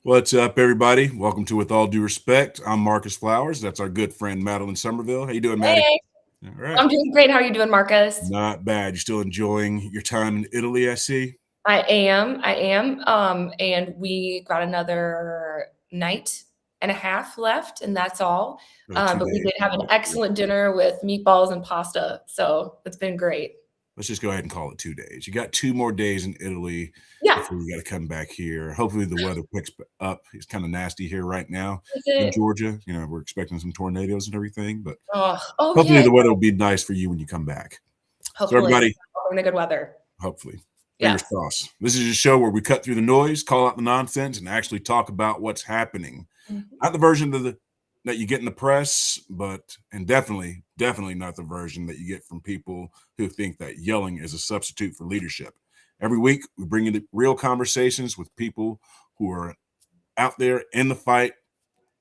What's up, everybody? Welcome to With All Due Respect. I'm Marcus Flowers. That's our good friend Madeline Summerville. How you doing, Maddie? Hey, All right. I'm doing great. How are you doing, Marcus? Not bad. You still enjoying your time in Italy, I see. I am. And we got another night and a half left, and that's all. Two But we days. did have an excellent dinner with meatballs and pasta, so it's been great. Let's just go ahead and call it 2 days. You got 2 more days in Italy Yeah. before you got to come back here. Hopefully the weather picks up. It's kind of nasty here right now Is in it? Georgia. We're expecting some tornadoes and everything, but Oh hopefully yeah. the weather will be nice for you when you come back. Hopefully, everybody, we're in the good weather. Hopefully. Yeah. Fingers crossed. This is a show where we cut through the noise, call out the nonsense, and actually talk about what's happening. Not the version that you get in the press, and definitely not the version that you get from people who think that yelling is a substitute for leadership. Every week, we bring you real conversations with people who are out there in the fight,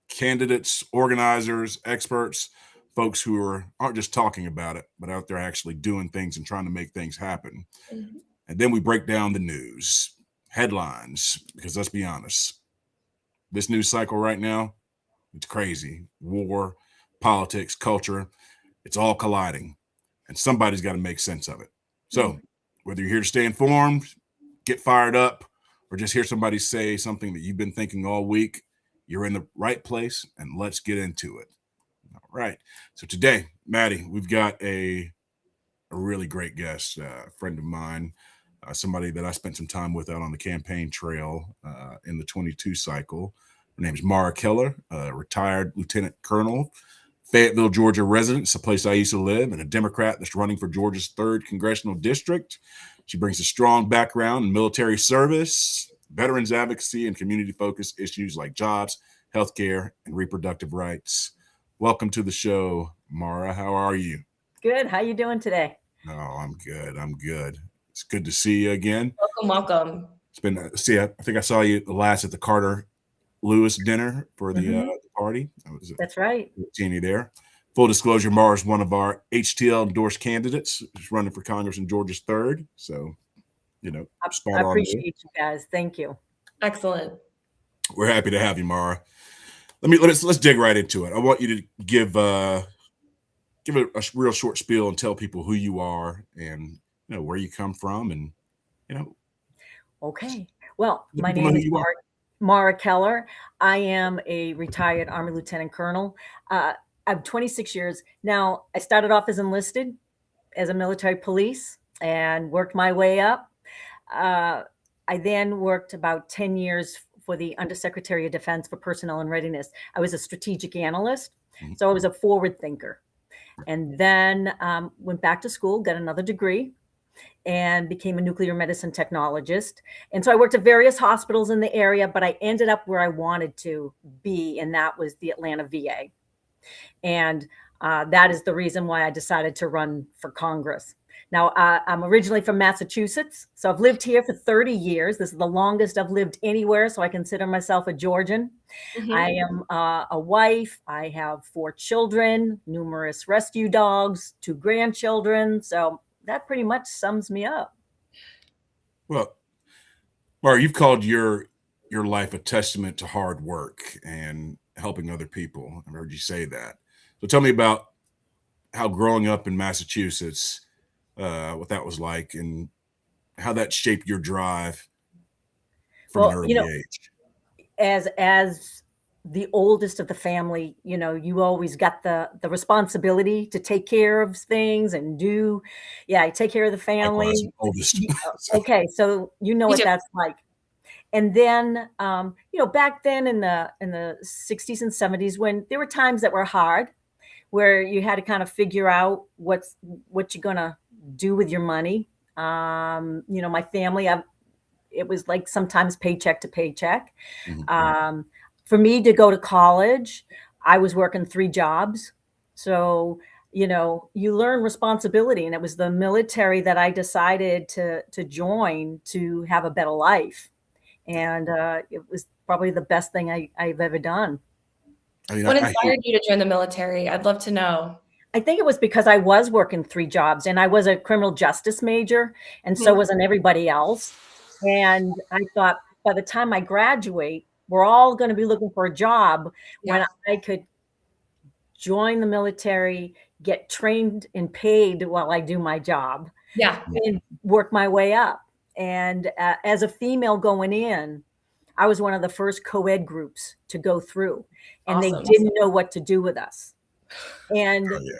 candidates, organizers, experts, folks who aren't just talking about it, but out there actually doing things and trying to make things happen. Mhm. And then we break down the news, headlines, because let's be honest, this news cycle right now, it's crazy. War, politics, culture, it's all colliding. And somebody's got to make sense of it. So whether you're here to stay informed, get fired up, or just hear somebody say something that you've been thinking all week, you're in the right place, and let's get into it. All right. So today, Maddie, we've got a really great guest, a friend of mine, somebody that I spent some time with out on the campaign trail in the 22 cycle. Her name is Maura Keller, a retired lieutenant colonel, Fayetteville, Georgia resident. It's a place I used to live, and a Democrat that's running for Georgia's 3rd congressional district. She brings a strong background in military service, veterans advocacy, and community-focused issues like jobs, healthcare, and reproductive rights. Welcome to the show, Maura. How are you? Good. How you doing today? Oh, I'm good. It's good to see you again. Welcome. It's been I think I saw you last at the Carter Lewis dinner for the party. That's right. Seeing you there. Full disclosure, Maura is one of our HTL endorsed candidates. She's running for Congress in Georgia's 3rd. So, spot on. I appreciate you guys. Thank you. Excellent. We're happy to have you, Maura. Let's dig right into it. I want you to give a real short spiel and tell people who you are and where you come from and Okay. Well, my name is Maura Keller. I am a retired Army Lieutenant Colonel. I'm 26 years. Now, I started off as enlisted as a military police and worked my way up. I then worked about 10 years for the Undersecretary of Defense for Personnel and Readiness. I was a strategic analyst, so I was a forward thinker. And then went back to school, got another degree, and became a nuclear medicine technologist. And so I worked at various hospitals in the area, but I ended up where I wanted to be, and that was the Atlanta VA. And that is the reason why I decided to run for Congress. Now, I'm originally from Massachusetts, so I've lived here for 30 years. This is the longest I've lived anywhere, so I consider myself a Georgian. I am a wife. I have 4 children, numerous rescue dogs, 2 grandchildren. So that pretty much sums me up. Well, Maura, you've called your life a testament to hard work and helping other people. I've heard you say that. So tell me about how growing up in Massachusetts, what that was like and how that shaped your drive from an early age. As the oldest of the family, you always got the responsibility to take care of things and take care of the family. Likewise, oldest. Okay, so what that's like. And then, back then in the 60s and 70s, when there were times that were hard, where you had to kind of figure out what you're gonna do with your money. My family, it was like sometimes paycheck to paycheck. For me to go to college, I was working 3 jobs. So, you learn responsibility, and it was the military that I decided to join to have a better life. And it was probably the best thing I've ever done. What inspired you to join the military? I'd love to know. I think it was because I was working 3 jobs, and I was a criminal justice major, and so wasn't everybody else. And I thought by the time I graduate, We're all going to be looking for a job when Yeah. I could join the military, get trained and paid while I do my job, Yeah. and work my way up. And as a female going in, I was one of the first co-ed groups to go through, and Awesome. they didn't know what to do with us. And Oh, yeah.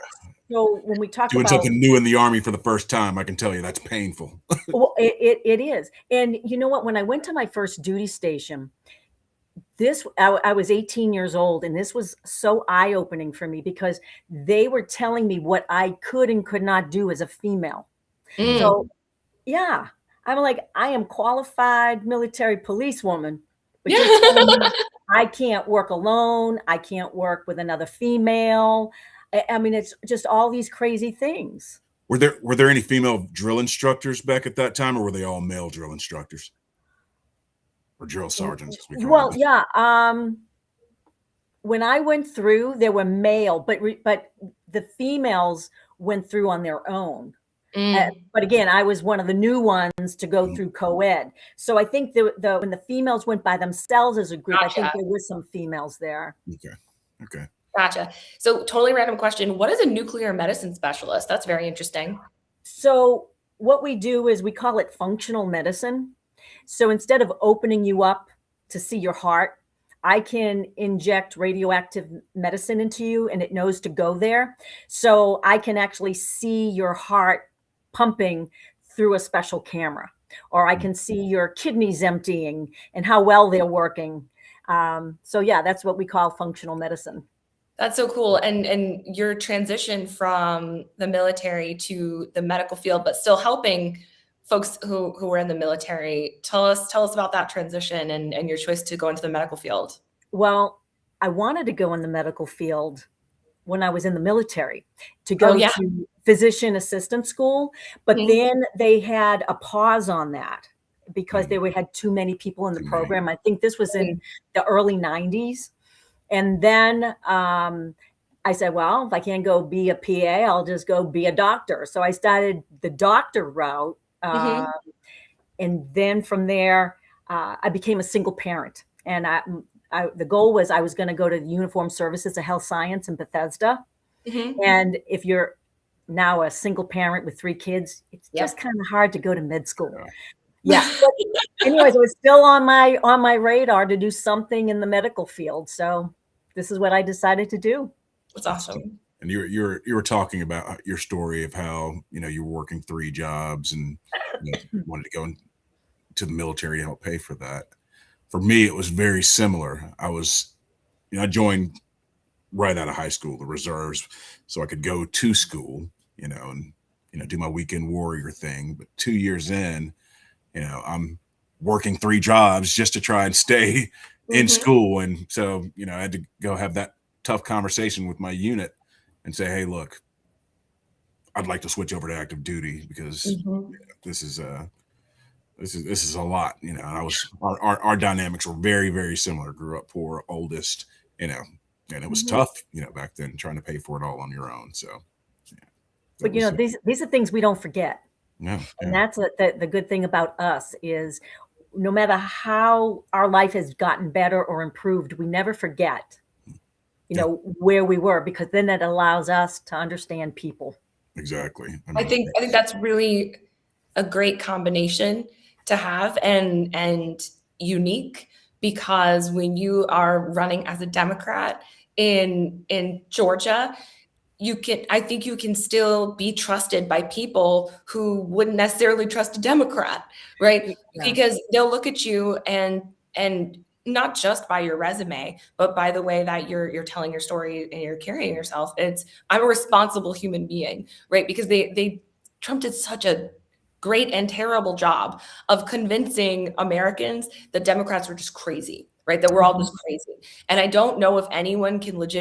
so when we talk Doing about something new in the Army for the first time, I can tell you that's painful. well, it is. And you know what? When I went to my first duty station, I was 18 years old, and this was so eye-opening for me because they were telling me what I could and could not do as a female. Mm. So yeah, I'm like, I am qualified military policewoman, but you're telling me I can't work alone. I can't work with another female. I mean, it's just all these crazy things. Were there any female drill instructors back at that time, or were they all male drill instructors? Or drill sergeants, as we call Well, them. yeah. When I went through, there were male, but the females went through on their own. But again, I was one of the new ones to go through co-ed. So I think when the females went by themselves as a group, I think there were some females there. Okay. Gotcha. So totally random question. What is a nuclear medicine specialist? That's very interesting. So what we do is we call it functional medicine. So instead of opening you up to see your heart, I can inject radioactive medicine into you and it knows to go there. So I can actually see your heart pumping through a special camera, or I can see your kidneys emptying and how well they're working. So yeah, that's what we call functional medicine. That's so cool. And your transition from the military to the medical field, but still helping folks who were in the military. Tell us about that transition and your choice to go into the medical field. Well, I wanted to go in the medical field when I was in the military to go to physician assistant school, but then they had a pause on that because they had too many people in the program. I think this was in the early 90s. And then I said, well, if I can't go be a PA, I'll just go be a doctor. So I started the doctor route. And then from there, I became a single parent. And the goal was I was going to go to the Uniformed Services of Health Science in Bethesda. And if you're now a single parent with 3 kids, it's just kind of hard to go to med school. Yeah. But anyways, it was still on my radar to do something in the medical field. So this is what I decided to do. That's awesome. And you were talking about your story of how, you were working 3 jobs and wanted to go into the military to help pay for that. For me, it was very similar. I joined right out of high school, the reserves, so I could go to school, and do my weekend warrior thing. But 2 years in, I'm working 3 jobs just to try and stay in school. And so, I had to go have that tough conversation with my unit and say, hey, look, I'd like to switch over to active duty because this is a lot, and our dynamics were very, very similar. Grew up poor, oldest, and it was tough, back then trying to pay for it all on your own. So, but these are things we don't forget. Yeah. And that's the good thing about us is no matter how our life has gotten better or improved, we never forget, where we were, because then that allows us to understand people. Exactly. I think that's really a great combination to have and unique, because when you are running as a Democrat in Georgia, I think you can still be trusted by people who wouldn't necessarily trust a Democrat, right? Yeah. Because they'll look at you and not just by your resume, but by the way that you're telling your story and you're carrying yourself. I'm a responsible human being, right? Because Trump did such a great and terrible job of convincing Americans that Democrats were just crazy, right? That we're all just crazy. And I don't know if anyone can look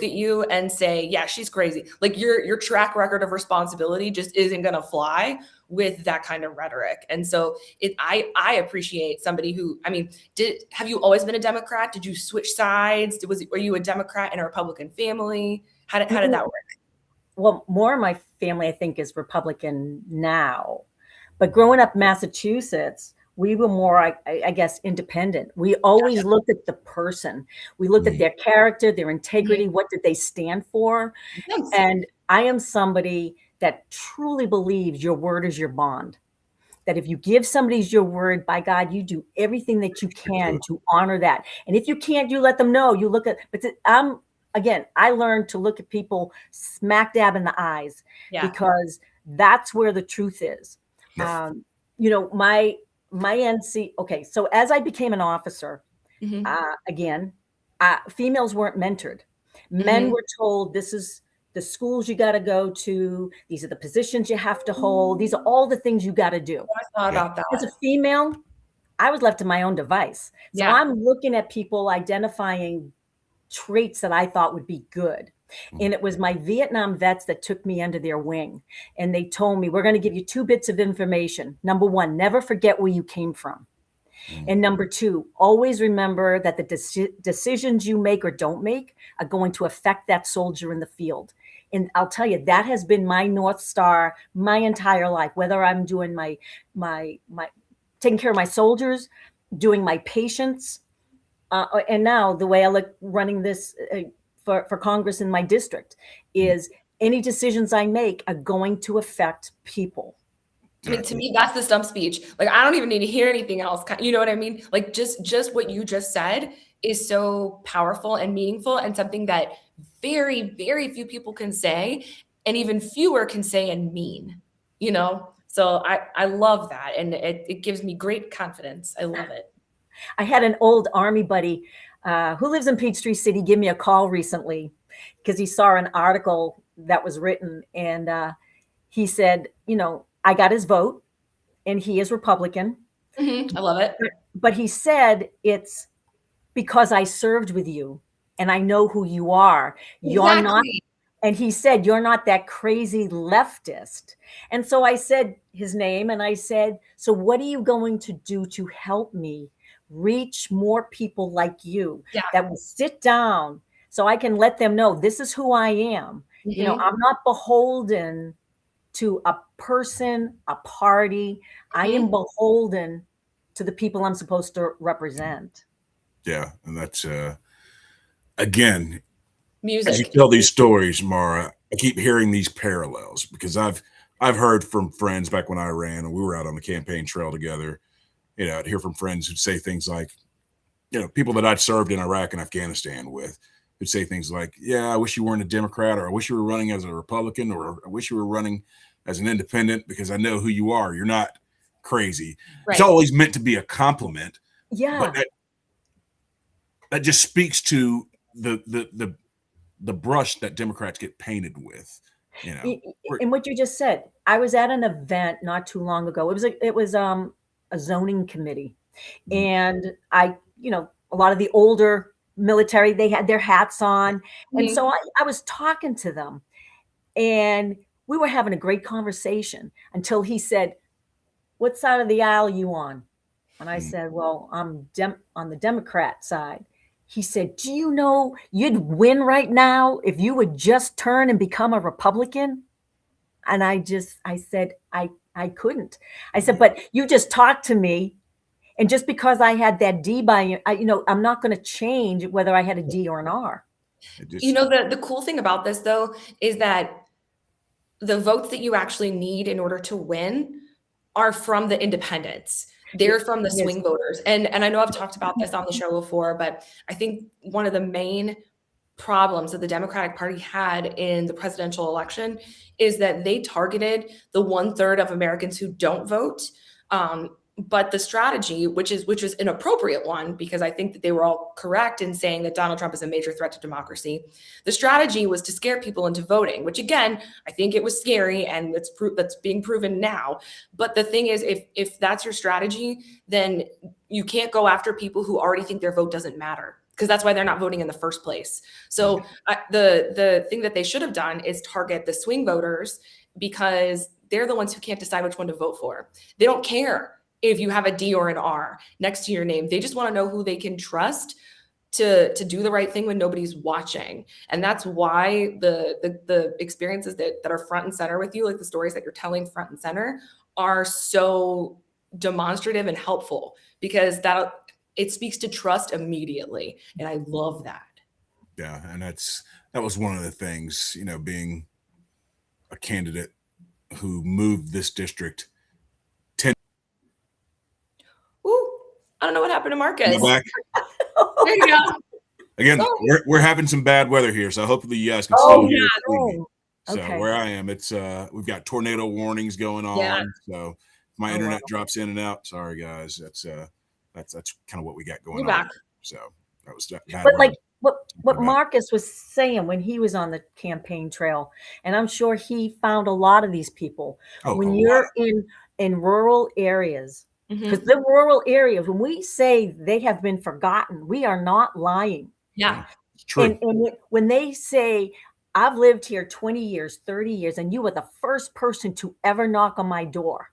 at you and say, yeah, she's crazy. Like your track record of responsibility just isn't going to fly with that kind of rhetoric. And so I appreciate somebody who, have you always been a Democrat? Did you switch sides? Were you a Democrat in a Republican family? How did that work? Well, more of my family, I think, is Republican now. But growing up in Massachusetts, we were more, I guess, independent. We always looked at the person. We looked at their character, their integrity. What did they stand for? Yes. And I am somebody that truly believes your word is your bond. That if you give somebody your word, by God, you do everything that you can to honor that. And if you can't, you let them know. You look at, but again, I learned to look at people smack dab in the eyes, because that's where the truth is. You know, my NC. Okay, so as I became an officer, again, females weren't mentored. Men were told, this is the schools you got to go to. These are the positions you have to hold. These are all the things you got to do. I thought about that. As a female, I was left to my own device. So I'm looking at people identifying traits that I thought would be good. And it was my Vietnam vets that took me under their wing. And they told me, we're going to give you 2 bits of information. Number 1, never forget where you came from. And number 2, always remember that the decisions you make or don't make are going to affect that soldier in the field. And I'll tell you, that has been my North Star my entire life, whether I'm doing my taking care of my soldiers, doing my patients, and now the way I look running this for Congress in my district is any decisions I make are going to affect people. I mean, to me, that's the stump speech. Like, I don't even need to hear anything else. You know what I mean? Like, just what you just said is so powerful and meaningful, and something that very, very few people can say, and even fewer can say and mean, you know? So I love that. And it gives me great confidence. I love it. I had an old Army buddy who lives in Peachtree City give me a call recently because he saw an article that was written, and he said, you know, I got his vote, and he is Republican. I love it. But he said, it's because I served with you and I know who you are. You're not. And he said, you're not that crazy leftist. And so I said his name, and I said, so what are you going to do to help me reach more people like you that will sit down so I can let them know this is who I am. You know, I'm not beholden to a person, a party. I am beholden to the people I'm supposed to represent. Yeah. And that's, again, music. As you tell these stories, Maura, I keep hearing these parallels because I've heard from friends back when I ran and we were out on the campaign trail together. You know, I'd hear from friends who'd say things like, you know, people that I'd served in Iraq and Afghanistan with who'd say things like, yeah, I wish you weren't a Democrat, or I wish you were running as a Republican, or I wish you were running as an independent because I know who you are. You're not crazy. Right. It's always meant to be a compliment. Yeah. But that just speaks to the brush that Democrats get painted with, you know. And what you just said, I was at an event not too long ago. It was a zoning committee, and you know, a lot of the older military, they had their hats on, and so I was talking to them, and we were having a great conversation until he said, "What side of the aisle are you on?" And I said, "Well, I'm on the Democrat side." He said, "Do you know you'd win right now if you would just turn and become a Republican?" And I said, I couldn't. I said, "But you just talked to me. And just because I had that D by, you know, I'm not going to change whether I had a D or an R." You know, the cool thing about this, though, is that the votes that you actually need in order to win are from the independents. They're from the swing voters. And I know I've talked about this on the show before, but I think one of the main problems that the Democratic Party had in the presidential election is that they targeted the 1/3 of Americans who don't vote. But the strategy, which is an appropriate one, because I think that they were all correct in saying that Donald Trump is a major threat to democracy. The strategy was to scare people into voting, which again, I think it was scary, and that's being proven now. But the thing is, if that's your strategy, then you can't go after people who already think their vote doesn't matter, because that's why they're not voting in the first place. So the thing that they should have done is target the swing voters, because they're the ones who can't decide which one to vote for. They don't care if you have a D or an R next to your name. They just want to know who they can trust to do the right thing when nobody's watching. And that's why the experiences that are front and center with you, like the stories that you're telling front and center, are so demonstrative and helpful, because it speaks to trust immediately. And I love that. Yeah. And that was one of the things, being a candidate who moved this district. Ooh, I don't know what happened to Marcus. Am I back? There you go. Again, we're having some bad weather here, so hopefully you guys can still hear me. So where I am, it's we've got tornado warnings going on. Yeah. So if my internet drops in and out, sorry guys. That's kind of what we got going on. Back. So that was bad. But like what Marcus was saying when he was on the campaign trail, and I'm sure he found a lot of these people. When you're in rural areas, because the rural areas, when we say they have been forgotten, we are not lying. Yeah. It's true. And when they say, I've lived here 20 years, 30 years, and you were the first person to ever knock on my door.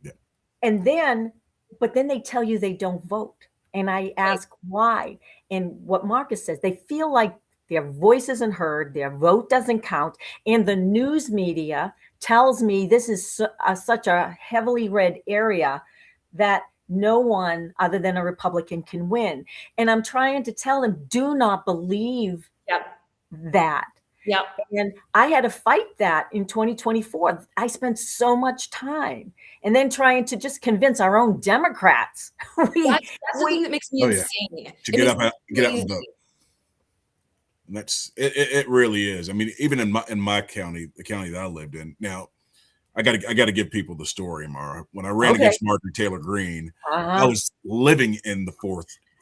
Yeah. But then they tell you they don't vote. And I ask why. And what Marcus says, they feel like their voice isn't heard, their vote doesn't count. And the news media tells me this is such a heavily read area that no one other than a Republican can win. And I'm trying to tell them, do not believe that. Yeah. And I had to fight that in 2024. I spent so much time and then trying to just convince our own Democrats. That's the thing that makes me insane. To get out and vote. And it really is. I mean, even in my county, the county that I lived in. Now, I got to give people the story, Maura. When I ran against Marjorie Taylor Greene, I was living in the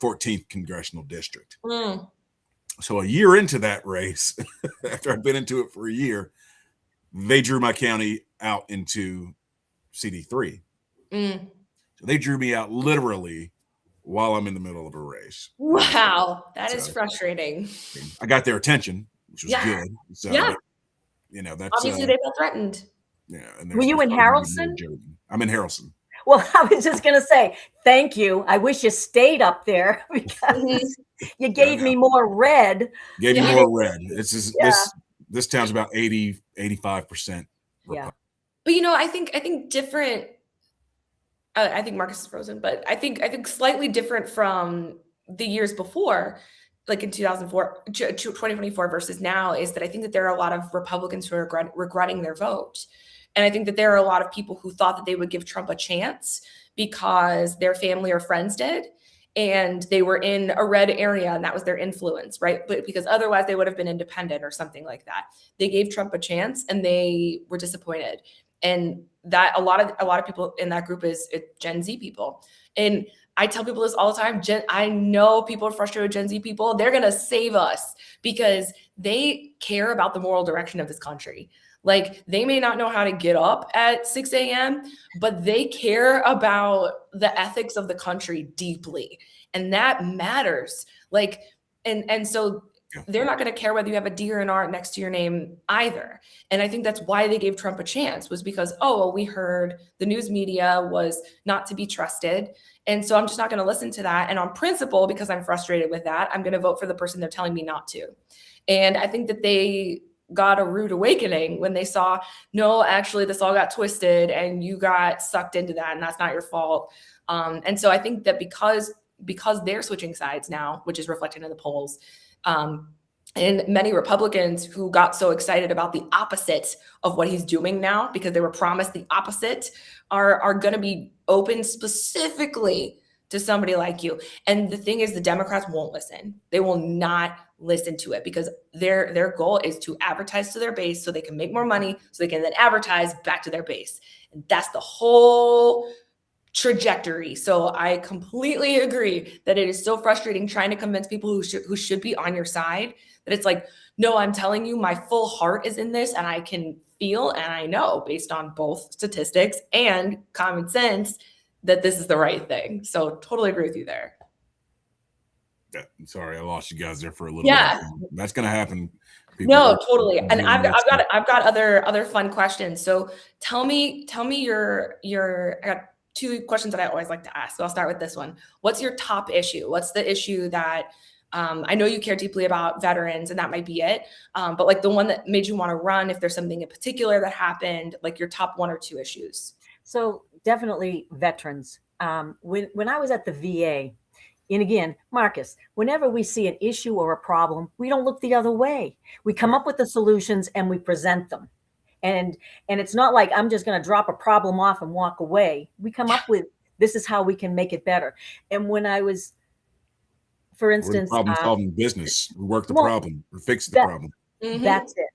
14th congressional district. So a year into that race, after I'd been into it for a year, they drew my county out into CD3. So they drew me out literally while I'm in the middle of a race. Wow, that is frustrating. I got their attention, which was good. So, that's obviously they felt threatened. Yeah. And were you in Harrelson? I'm in Harrelson. Well, I was just going to say, thank you. I wish you stayed up there because you gave me more red. Gave me more red. This town's about 85%. Yeah. But I think different. I think Marcus is frozen, but I think slightly different from the years before, like in 2024 versus now, is that I think that there are a lot of Republicans who are regretting their vote. And I think that there are a lot of people who thought that they would give Trump a chance because their family or friends did, and they were in a red area and that was their influence, right? But because otherwise they would have been independent or something like that. They gave Trump a chance and they were disappointed. And that a lot of people in that group is Gen Z people. And I tell people this all the time. I know people are frustrated with Gen Z people. They're going to save us because they care about the moral direction of this country. Like, they may not know how to get up at 6 a.m., but they care about the ethics of the country deeply. And that matters. Like, and so they're not going to care whether you have a D or an R next to your name either. And I think that's why they gave Trump a chance, was because, we heard the news media was not to be trusted. And so I'm just not going to listen to that. And on principle, because I'm frustrated with that, I'm going to vote for the person they're telling me not to. And I think that they got a rude awakening when they saw, no, actually this all got twisted and you got sucked into that and that's not your fault. And so I think that because they're switching sides now, which is reflected in the polls, and many Republicans who got so excited about the opposite of what he's doing now because they were promised the opposite are going to be open specifically to somebody like you. And the thing is, the Democrats won't listen. They will not listen to it because their goal is to advertise to their base so they can make more money, so they can then advertise back to their base. And that's the whole trajectory. So I completely agree that it is so frustrating trying to convince people who should be on your side that it's like, no, I'm telling you, my full heart is in this and I can feel and I know based on both statistics and common sense that this is the right thing. So totally agree with you there. Yeah, sorry, I lost you guys there for a little bit. That's going to happen. No, totally. And I've got other fun questions. So tell me your I got two questions that I always like to ask. So I'll start with this one. What's your top issue? What's the issue that I know you care deeply about veterans, and that might be it. But like the one that made you want to run, if there's something in particular that happened, like your top one or two issues. So definitely veterans. When I was at the VA, and again, Marcus, whenever we see an issue or a problem, we don't look the other way. We come up with the solutions and we present them. And it's not like I'm just going to drop a problem off and walk away. We come up with, this is how we can make it better. And when I was, for instance, problem solving business, we work the problem, we fix the problem. That's it.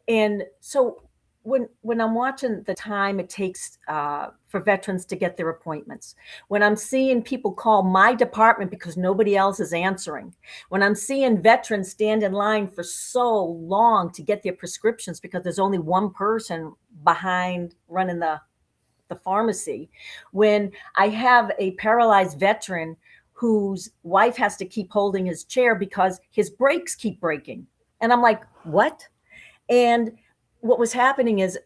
And so when I'm watching the time it takes for veterans to get their appointments, when I'm seeing people call my department because nobody else is answering, when I'm seeing veterans stand in line for so long to get their prescriptions because there's only one person behind running the pharmacy, when I have a paralyzed veteran whose wife has to keep holding his chair because his brakes keep breaking. And I'm like, what? And what was happening is,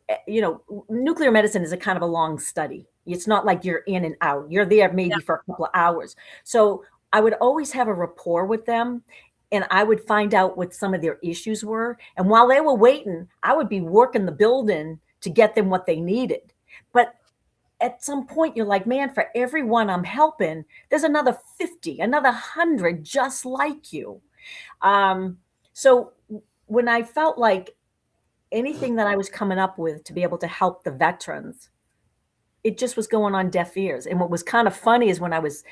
nuclear medicine is a kind of a long study. It's not like you're in and out. You're there maybe for a couple of hours. So I would always have a rapport with them, and I would find out what some of their issues were. And while they were waiting, I would be working the building to get them what they needed. But at some point, you're like, man, for everyone I'm helping, there's another 50, another 100 just like you. So when I felt like anything that I was coming up with to be able to help the veterans, it just was going on deaf ears. And what was kind of funny is when I was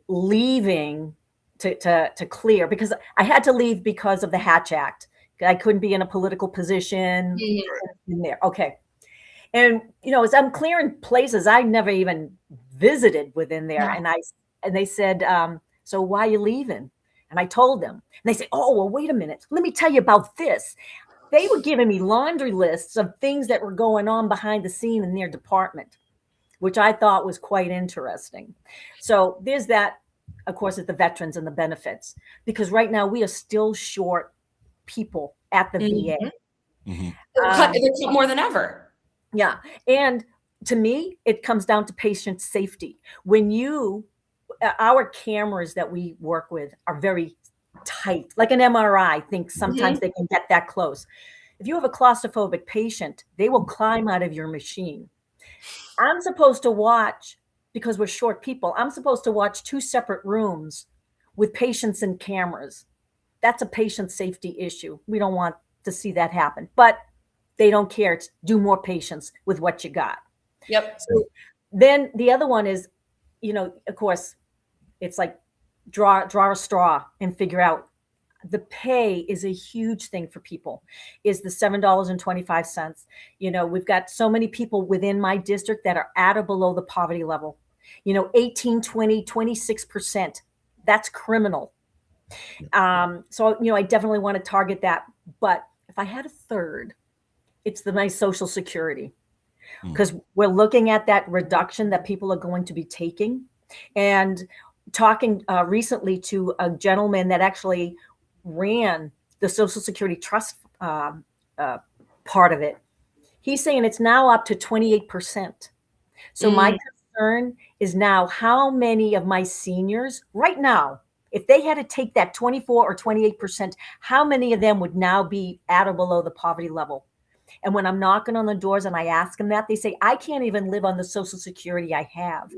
leaving to clear, because I had to leave because of the Hatch Act. I couldn't be in a political position in there. Okay. And, as I'm clearing places I never even visited within there. And they said, so why are you leaving? And I told them, and they said, oh, well, wait a minute. Let me tell you about this. They were giving me laundry lists of things that were going on behind the scene in their department, which I thought was quite interesting. So there's that, of course, at the veterans and the benefits, because right now we are still short people at the VA. It's more than ever. Yeah. And to me, it comes down to patient safety. When our cameras that we work with are very tight, like an MRI. I think sometimes they can get that close. If you have a claustrophobic patient, they will climb out of your machine. I'm supposed to watch, because we're short people, I'm supposed to watch 2 separate rooms with patients and cameras. That's a patient safety issue. We don't want to see that happen, but they don't care. It's do more patients with what you got. Yep. So then the other one is, of course, it's like draw a straw and figure out. The pay is a huge thing for people, is the $7.25. We've got so many people within my district that are at or below the poverty level, 18, 20, 26%. That's criminal. So, I definitely want to target that. But if I had a third, it's my Social Security, because we're looking at that reduction that people are going to be taking. And talking recently to a gentleman that actually ran the Social Security Trust part of it. He's saying it's now up to 28%. So my concern is now how many of my seniors right now, if they had to take that 24 or 28%, how many of them would now be at or below the poverty level? And when I'm knocking on the doors and I ask them that, they say, I can't even live on the Social Security I have.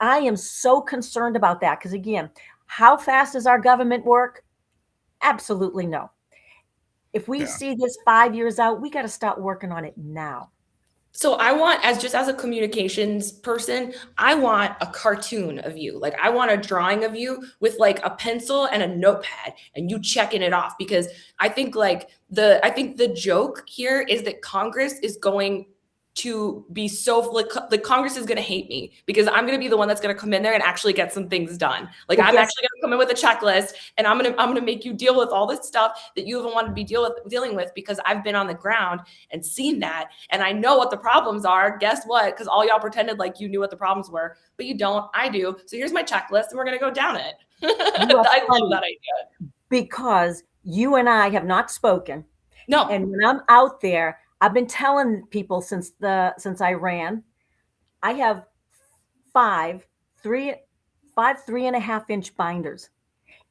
I am so concerned about that, because again, how fast does our government work? Absolutely no. If we see this 5 years out, we got to start working on it now. So I want, as a communications person, I want a cartoon of you. Like, I want a drawing of you with like a pencil and a notepad and you checking it off, because I think the joke here is that Congress is going to be the Congress is going to hate me, because I'm going to be the one that's going to come in there and actually get some things done. Like, I'm actually going to come in with a checklist, and I'm going to make you deal with all this stuff that you haven't wanted to be dealing with, because I've been on the ground and seen that, and I know what the problems are. Guess what? Because all y'all pretended like you knew what the problems were, but you don't. I do. So here's my checklist, and we're going to go down it. I love that idea. Because you and I have not spoken. No. And when I'm out there, I've been telling people since I ran, I have 5 3.5-inch binders,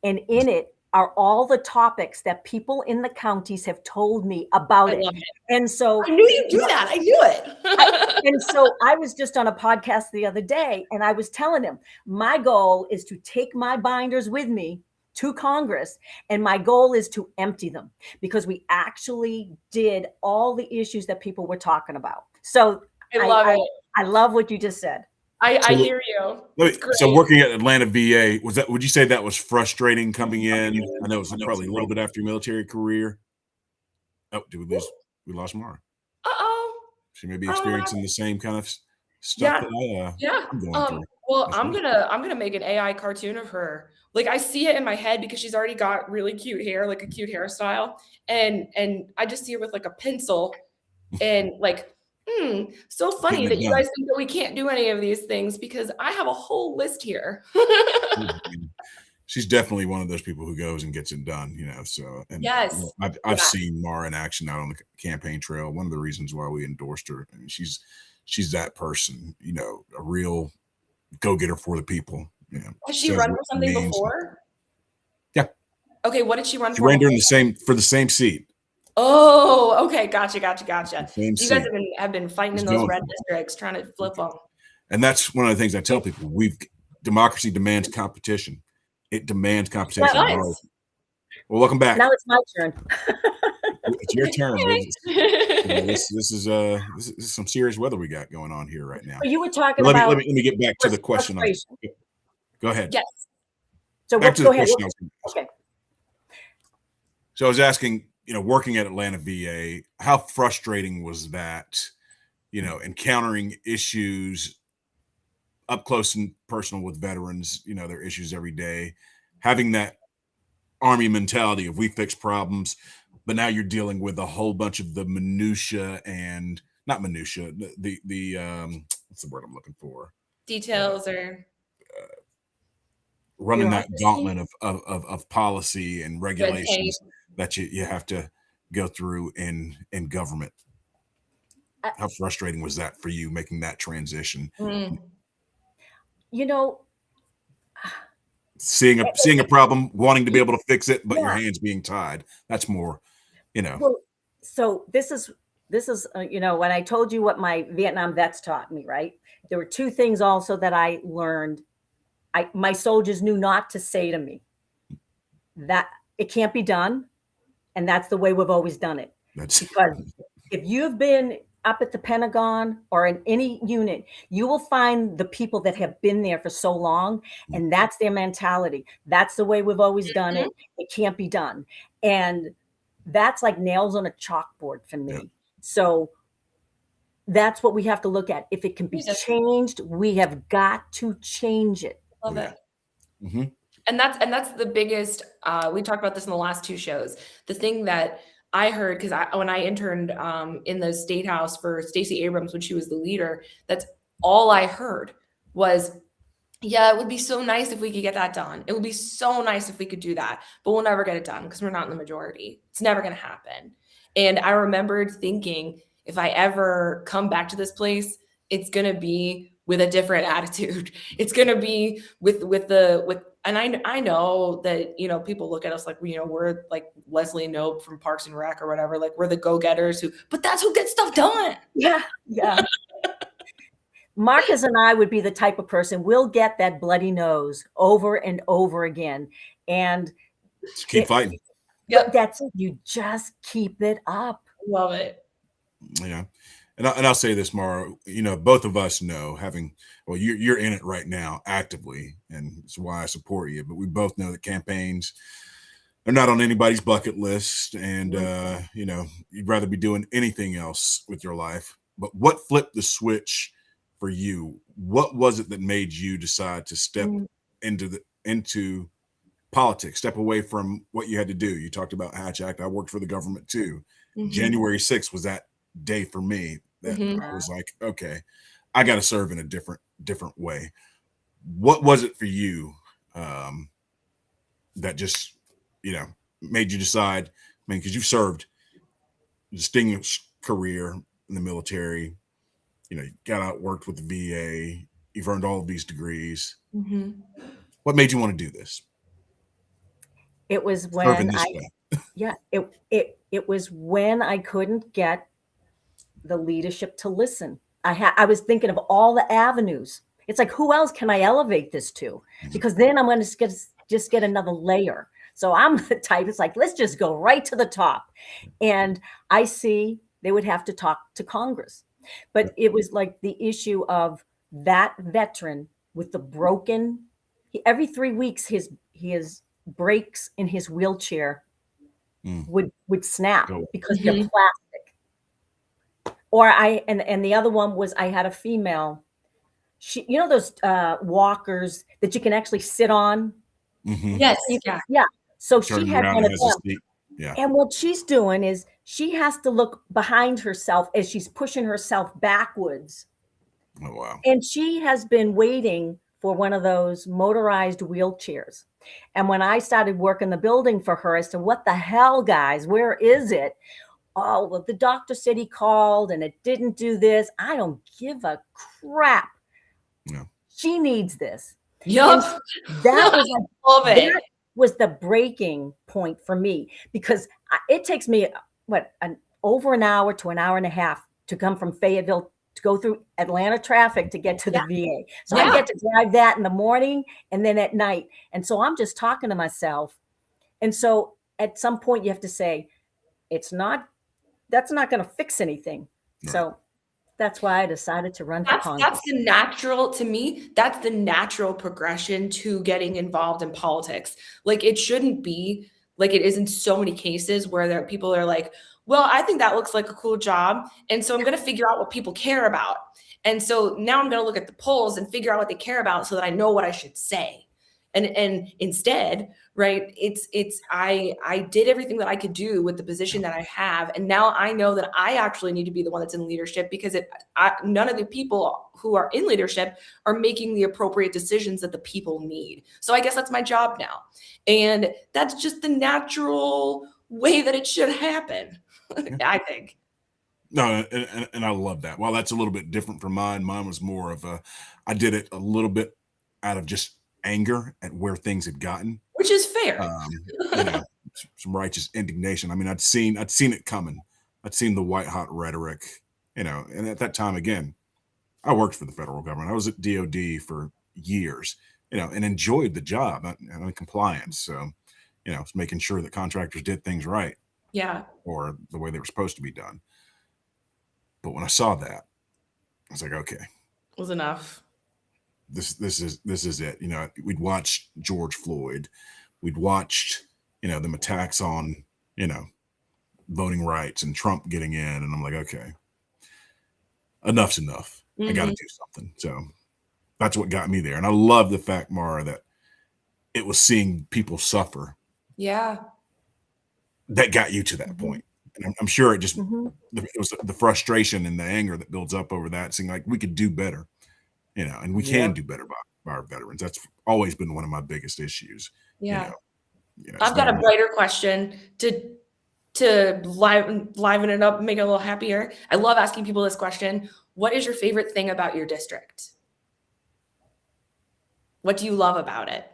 and in it are all the topics that people in the counties have told me about it. And so I knew you'd do that. I knew it. And so I was just on a podcast the other day, and I was telling him, my goal is to take my binders with me to Congress, and my goal is to empty them, because we actually did all the issues that people were talking about. So I love it. I love what you just said. I hear you. So working at Atlanta VA, would you say that was frustrating coming in? I know it was probably a little bit after your military career. Oh, we lost Maura. Uh-oh. She may be experiencing the same kind of stuff that I'm going through. Well, I'm gonna make an AI cartoon of her. Like, I see it in my head because she's already got really cute hair, like a cute hairstyle, and I just see her with like a pencil, and like, so funny that you guys think that we can't do any of these things, because I have a whole list here. She's definitely one of those people who goes and gets it done, you know. So, and yes, I've seen Maura in action out on the campaign trail. One of the reasons why we endorsed her, I mean, she's that person, you know, a real go-getter for the people. You know, has she run for something before? Yeah. Okay, what did she run for? She ran during for the same seat. Oh, okay, gotcha. You guys have been fighting in those red districts, trying to flip them. And that's one of the things I tell people: democracy demands competition. It demands competition. Well, welcome back. Now it's my turn. It's your turn. This is some serious weather we got going on here right now. You were talking about. Let me get back to the question. Go ahead. Yes. So back to the question. Okay. So I was asking, you know, working at Atlanta VA, how frustrating was that? You know, encountering issues up close and personal with veterans, you know, their issues every day, having that Army mentality of we fix problems, but now you're dealing with a whole bunch of the minutia and not minutia, the what's the word I'm looking for? Details or running that gauntlet of policy and regulations that you have to go through in government. How frustrating was that for you, making that transition? You know, seeing a problem, wanting to be able to fix it, but your hands being tied. That's more, you know. Well, so this is you know, when I told you what my Vietnam vets taught me, right? There were two things also that I learned. My soldiers knew not to say to me that it can't be done, and that's the way we've always done it. Because if you've been up at the Pentagon or in any unit, you will find the people that have been there for so long, and that's their mentality. That's the way we've always done it. It can't be done. And that's like nails on a chalkboard for me. Yeah. So that's what we have to look at. If it can be changed, we have got to change it. Love it. Mm-hmm. And that's the biggest, we talked about this in the last two shows. The thing that I heard, because when I interned in the State House for Stacey Abrams when she was the leader, that's all I heard was, yeah, it would be so nice if we could get that done. It would be so nice if we could do that, but we'll never get it done because we're not in the majority. It's never going to happen. And I remembered thinking, if I ever come back to this place, it's going to be with a different attitude. It's going to be with and I know that, you know, people look at us like, you know, we're like Leslie Knope from Parks and Rec or whatever, like we're the go-getters but that's who gets stuff done. Yeah. Marcus and I would be the type of person, we'll get that bloody nose over and over again. And just keep fighting. Yep. That's it. You just keep it up. Love it. Yeah. And I'll say this, Maura, you know, both of us know you're in it right now actively, and it's why I support you. But we both know that campaigns are not on anybody's bucket list, and you know, you'd rather be doing anything else with your life. But what flipped the switch for you? What was it that made you decide to step into politics, step away from what you had to do? You talked about Hatch Act. I worked for the government too. Mm-hmm. January 6th was that day for me that I was like, okay, I got to serve in a different way. What was it for you that just, you know, made you decide? I mean, because you've served a distinguished career in the military, you know, you got out, worked with the VA, you've earned all of these degrees. Mm-hmm. What made you want to do this? It was Serving when this I, way. yeah, it was when I couldn't get the leadership to listen. I was thinking of all the avenues. It's like, who else can I elevate this to? Because then I'm going to just get another layer. So I'm the type, it's like, let's just go right to the top. And I see they would have to talk to Congress. But it was like the issue of that veteran with the broken, every 3 weeks, his brakes in his wheelchair would snap because they're plastic. Or and the other one was, I had a female, she, those walkers that you can actually sit on. Yes. Yeah. So Turns she had around one and of has a them. seat. Yeah. And what she's doing is she has to look behind herself as she's pushing herself backwards. Oh, wow. And she has been waiting for one of those motorized wheelchairs. And when I started working the building for her, I said, what the hell, guys, where is it? Oh, well, the doctor said he called and it didn't do this. I don't give a crap. Yeah. She needs this. Yup. That was Love it. that was the breaking point for me, because it takes me over an hour to an hour and a half to come from Fayetteville to go through Atlanta traffic to get to the VA. So I get to drive that in the morning and then at night. And so I'm just talking to myself. And so at some point you have to say, that's not going to fix anything. Right. So that's why I decided to run for Congress. That's the natural, to me, that's the natural progression to getting involved in politics. Like, it shouldn't be like it is in so many cases where people are like, well, I think that looks like a cool job. And so I'm going to figure out what people care about. And so now I'm going to look at the polls and figure out what they care about so that I know what I should say. And instead, right, I did everything that I could do with the position that I have. And now I know that I actually need to be the one that's in leadership, because none of the people who are in leadership are making the appropriate decisions that the people need. So I guess that's my job now. And that's just the natural way that it should happen, I think. No, and I love that. Well, that's a little bit different from mine. Mine was more of I did it a little bit out of just anger at where things had gotten, which is fair. Some righteous indignation. I mean, I'd seen it coming. I'd seen the white hot rhetoric, and at that time, again, I worked for the federal government. I was at DOD for years, and enjoyed the job and compliance. So, it's making sure that contractors did things right. Yeah. Or the way they were supposed to be done. But when I saw that, I was like, okay, it was enough. This is it. We'd watched George Floyd, we'd watched, them attacks on, voting rights and Trump getting in. And I'm like, okay, enough's enough. I got to do something. So that's what got me there. And I love the fact, Maura, that it was seeing people suffer. Yeah. That got you to that point. And I'm sure it just, it was the frustration and the anger that builds up over that, seeing like we could do better. And we can do better by our veterans. That's always been one of my biggest issues. Yeah. I've got a brighter question to liven it up, make it a little happier. I love asking people this question. What is your favorite thing about your district? What do you love about it?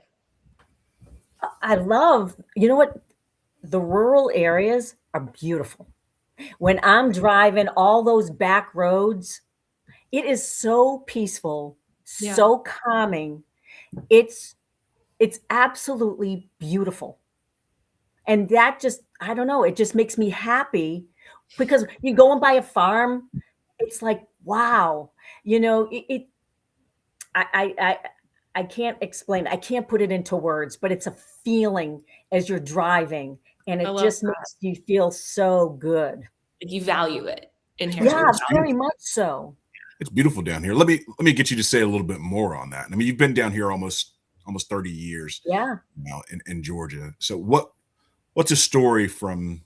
I love, the rural areas are beautiful. When I'm driving all those back roads, it is so peaceful, so calming. It's absolutely beautiful. And that just, I don't know, it just makes me happy, because you go and buy a farm, it's like, wow, I can't explain. I can't put it into words, but it's a feeling as you're driving, and it just makes you feel so good. Like you value it inherently. Yeah, very much so. It's beautiful down here. Let me get you to say a little bit more on that. I mean, you've been down here almost 30 years. Yeah. Now in Georgia. So what's a story from?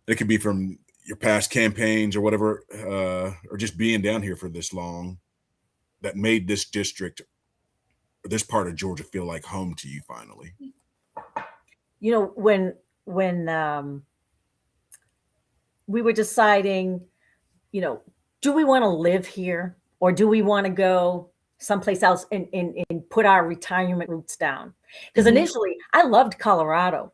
It could be from your past campaigns or whatever, or just being down here for this long, that made this district or this part of Georgia feel like home to you finally. When we were deciding, do we want to live here or do we want to go someplace else and put our retirement roots down. Because initially I loved Colorado.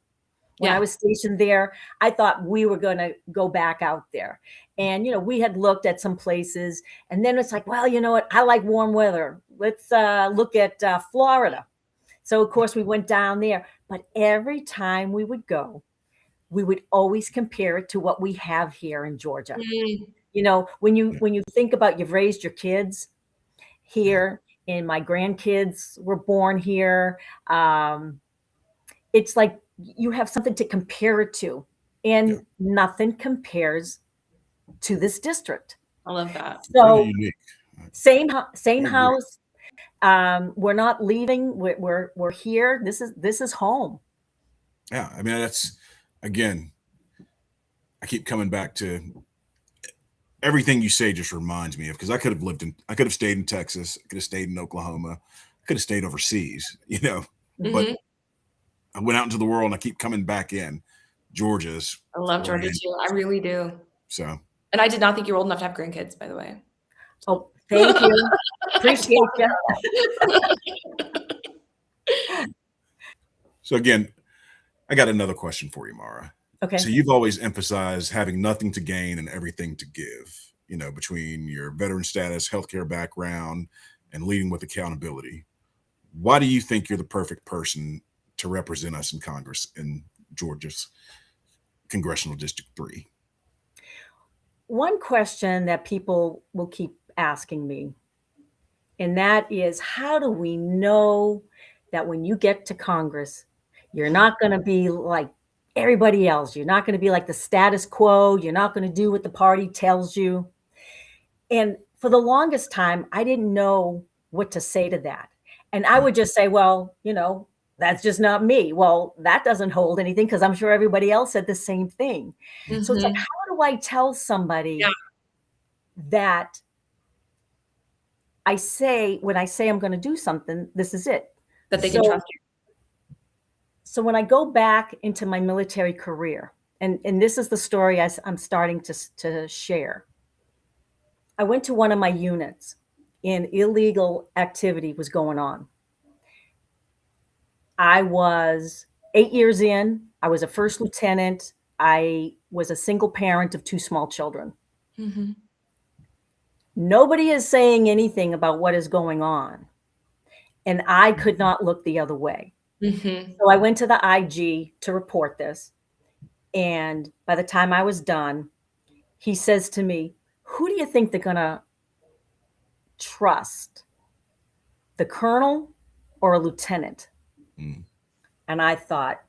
When I was stationed there, I thought we were going to go back out there. And, we had looked at some places, and then it's like, well, you know what? I like warm weather. Let's look at Florida. So, of course, we went down there. But every time we would go, we would always compare it to what we have here in Georgia. When you think about you've raised your kids here, and my grandkids were born here, it's like you have something to compare it to, and nothing compares to this district. I love that. So Really unique. same house. We're not leaving. We're here. This is home. Yeah, I mean, that's, again, I keep coming back to everything you say. Just reminds me of, because I could have stayed in Texas, I could have stayed in Oklahoma, I could have stayed overseas, but I went out into the world, and I keep coming back in. Georgia's. I love Georgia too. I really do. So. And I did not think you were old enough to have grandkids, by the way. Oh, thank you. Appreciate you. So again, I got another question for you, Maura. Okay. So you've always emphasized having nothing to gain and everything to give, between your veteran status, healthcare background, and leading with accountability. Why do you think you're the perfect person to represent us in Congress in Georgia's Congressional District 3? One question that people will keep asking me, and that is, how do we know that when you get to Congress, you're not going to be like everybody else? You're not going to be like the status quo. You're not going to do what the party tells you. And for the longest time, I didn't know what to say to that. And I would just say, well, that's just not me. Well, that doesn't hold anything, because I'm sure everybody else said the same thing. So it's like, how do I tell somebody that when I say I'm going to do something, this is it? That they can trust you. So when I go back into my military career, and this is the story I'm starting to share. I went to one of my units, and illegal activity was going on. I was 8 years in. I was a first lieutenant. I was a single parent of 2 small children. Nobody is saying anything about what is going on. And I could not look the other way. So I went to the IG to report this. And by the time I was done, he says to me, who do you think they're going to trust? The colonel or a lieutenant? And I thought,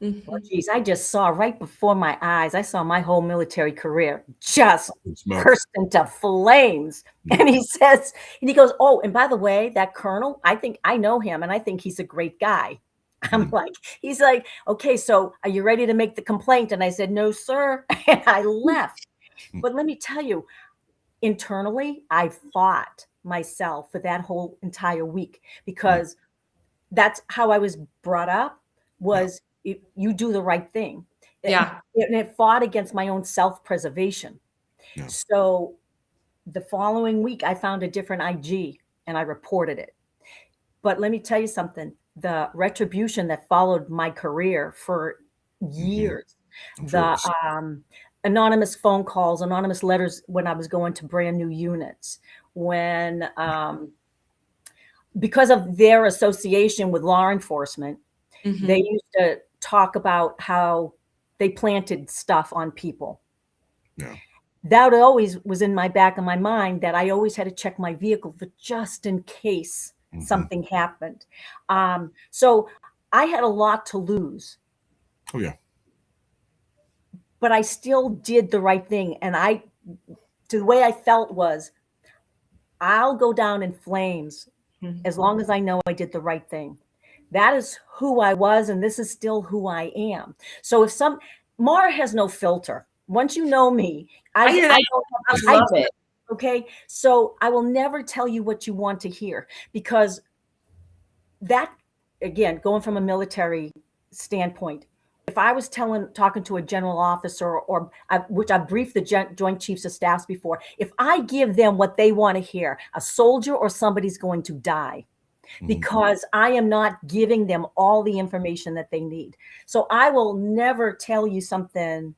well, geez, I just saw right before my eyes, I saw my whole military career just burst into flames. And he goes, oh, and by the way, that colonel, I think I know him, and I think he's a great guy. He's like, okay, so are you ready to make the complaint? And I said, no, sir. And I left. But let me tell you, internally, I fought myself for that whole entire week, because that's how I was brought up, was you do the right thing. And it fought against my own self-preservation. So the following week, I found a different IG and I reported it. But let me tell you something, the retribution that followed my career for years, the anonymous phone calls, anonymous letters when I was going to brand new units, when because of their association with law enforcement, they used to talk about how they planted stuff on people. That always was in my back of my mind, that I always had to check my vehicle for just in case something happened. So I had a lot to lose. But I still did the right thing. And the way I felt was, I'll go down in flames as long as I know I did the right thing. That is who I was, and this is still who I am. So if Maura has no filter. Once you know me, I hear that. I love it. Okay. So I will never tell you what you want to hear, because that, again, going from a military standpoint, if I was talking to a general officer, which I briefed the Joint Chiefs of Staffs before, if I give them what they want to hear, a soldier or somebody's going to die, because I am not giving them all the information that they need. So I will never tell you something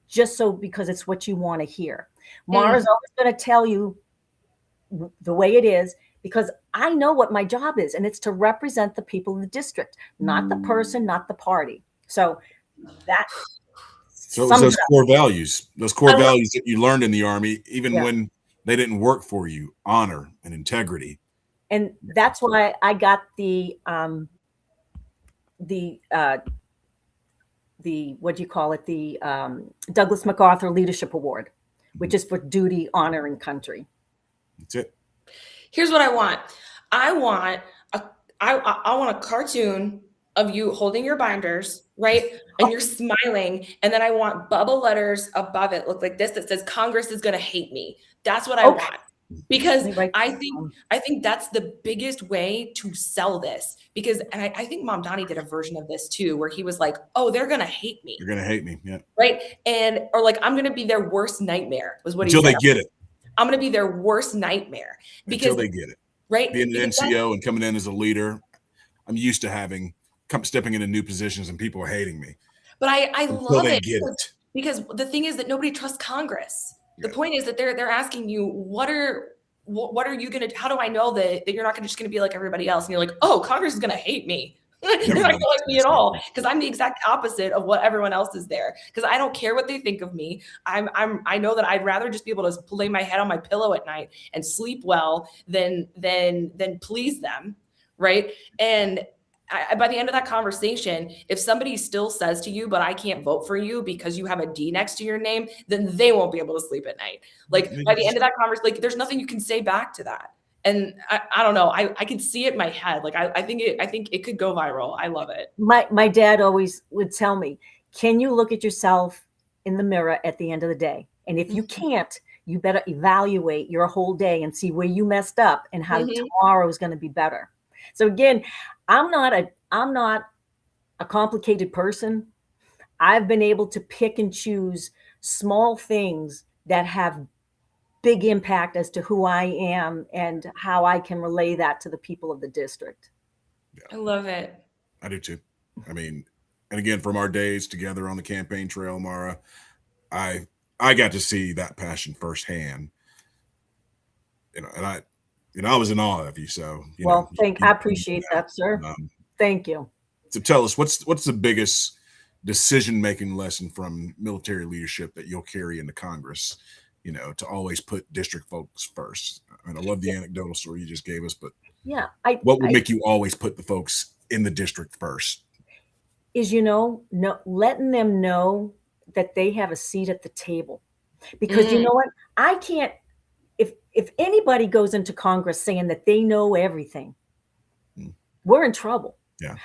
just because it's what you want to hear. Maura's always going to tell you the way it is, because I know what my job is, and it's to represent the people of the district, not the person, not the party. So it's those core values, that you learned in the Army, even when they didn't work for you: honor and integrity. And that's why I got the what do you call it? The Douglas MacArthur Leadership Award, which is for duty, honor, and country. That's it. Here's what I want. I want a cartoon of you holding your binders, right? And you're smiling. And then I want bubble letters above it look like this that says Congress is going to hate me. That's what I want. Because I think that's the biggest way to sell this. Because, and I think Mom Donnie did a version of this too, where he was like, oh, they're going to hate me. You're going to hate me. Yeah. Right. Or like, I'm going to be their worst nightmare was what he said. Until they get it. I'm going to be their worst nightmare. Because, until they get it. Right. Being an NCO and coming in as a leader, I'm used to stepping into new positions and people hating me. But I love it, because the thing is that nobody trusts Congress. The point is that they're asking you, what are you going to, how do I know that you're not just going to be like everybody else? And you're like, oh, Congress is going to hate me. They're not going to like me at all, because I'm the exact opposite of what everyone else is there. Because I don't care what they think of me. I know that I'd rather just be able to lay my head on my pillow at night and sleep well than please them. Right. And by the end of that conversation, if somebody still says to you, but I can't vote for you because you have a D next to your name, then they won't be able to sleep at night. Like by the end of that conversation, like there's nothing you can say back to that. And I don't know. I can see it in my head. Like I think it could go viral. I love it. My dad always would tell me, can you look at yourself in the mirror at the end of the day? And if you can't, you better evaluate your whole day and see where you messed up and how tomorrow is going to be better. So again, I'm not a complicated person. I've been able to pick and choose small things that have big impact as to who I am and how I can relay that to the people of the district. I love it. I do too. I mean, and again, from our days together on the campaign trail, Maura, I got to see that passion firsthand. And I was in awe of you. So, I appreciate that, sir. Thank you. So tell us, what's the biggest decision-making lesson from military leadership that you'll carry into Congress, to always put district folks first? I love the anecdotal story you just gave us, but what would make you always put the folks in the district first? Is, letting them know that they have a seat at the table. Because you know what? I can't, if anybody goes into Congress saying that they know everything, we're in trouble. Yeah.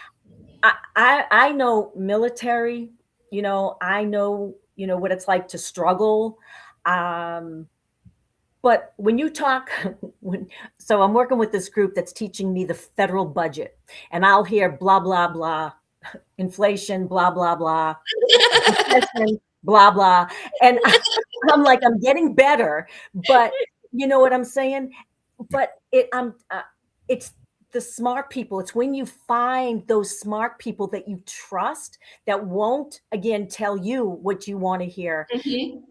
I know military, I know, what it's like to struggle. But when you talk, so I'm working with this group that's teaching me the federal budget, and I'll hear blah, blah, blah, inflation, blah, blah, blah, inflation, blah, blah. And I'm like, I'm getting better, but you know what I'm saying? But it's the smart people. It's when you find those smart people that you trust that won't, again, tell you what you want to hear.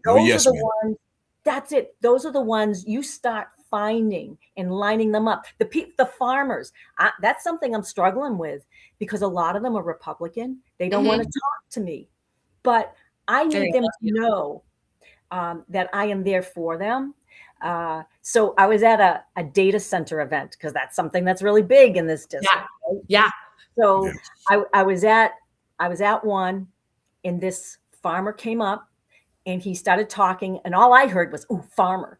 Those are the ones. That's it. Those are the ones you start finding and lining them up. The farmers. That's something I'm struggling with, because a lot of them are Republican. They don't want to talk to me, but I need them to know that I am there for them. So I was at a data center event, because that's something that's really big in this district. Right? Yeah. So I was at one, and this farmer came up and he started talking, and all I heard was, "Ooh, farmer."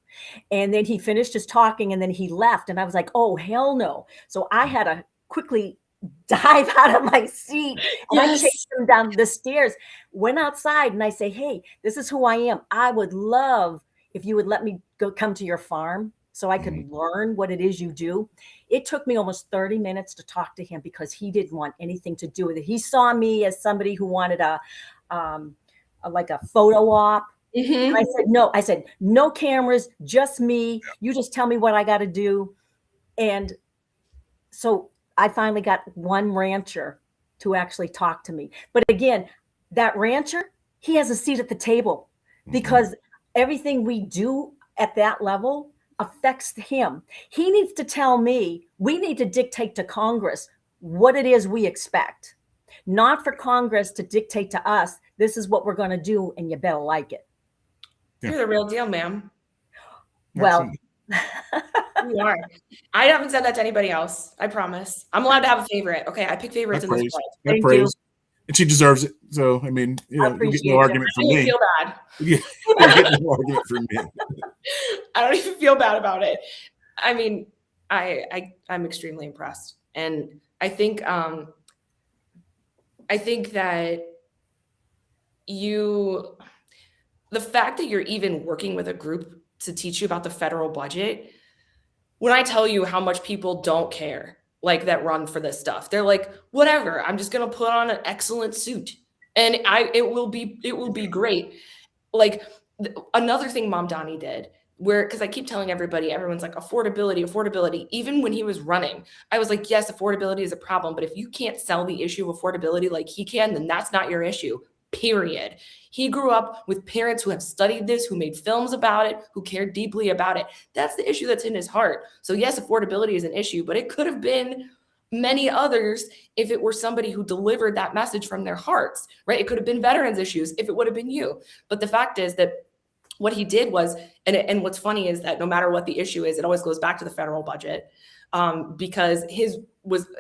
And then he finished his talking, and then he left, and I was like, "Oh, hell no." So I had to quickly dive out of my seat, and I chased him down the stairs, went outside, and I say, "Hey, this is who I am. I would love if you would let me come to your farm so I could learn what it is you do. It took me almost 30 minutes to talk to him because he didn't want anything to do with it. He saw me as somebody who wanted like a photo op. And I said, no. I said, no cameras, just me. You just tell me what I got to do. And so I finally got one rancher to actually talk to me. But again, that rancher, he has a seat at the table because everything we do at that level affects him. He needs to tell me, we need to dictate to Congress what it is we expect, not for Congress to dictate to us, this is what we're going to do and you better like it. You're the real deal, ma'am. Well, you are. I haven't said that to anybody else. I promise. I'm allowed to have a favorite. Okay, I pick favorites in this world. Thank you. And she deserves it. So, I mean, you get no argument from me. I feel bad. You get no argument from me. I don't even feel bad about it. I mean, I'm extremely impressed. And I think that the fact that you're even working with a group to teach you about the federal budget, when I tell you how much people don't care, like that run for this stuff, they're like, whatever, I'm just going to put on an excellent suit and it will be great. Like another thing Mom Donnie did, because I keep telling everyone's like affordability. Even when he was running, I was like, yes, affordability is a problem, but if you can't sell the issue of affordability like he can, then that's not your issue. Period. He grew up with parents who have studied this, who made films about it, who cared deeply about it. That's the issue that's in his heart. So yes, affordability is an issue, but it could have been many others if it were somebody who delivered that message from their hearts, right? It could have been veterans issues if it would have been you. But the fact is that what he did was, and what's funny is that no matter what the issue is, it always goes back to the federal budget, because his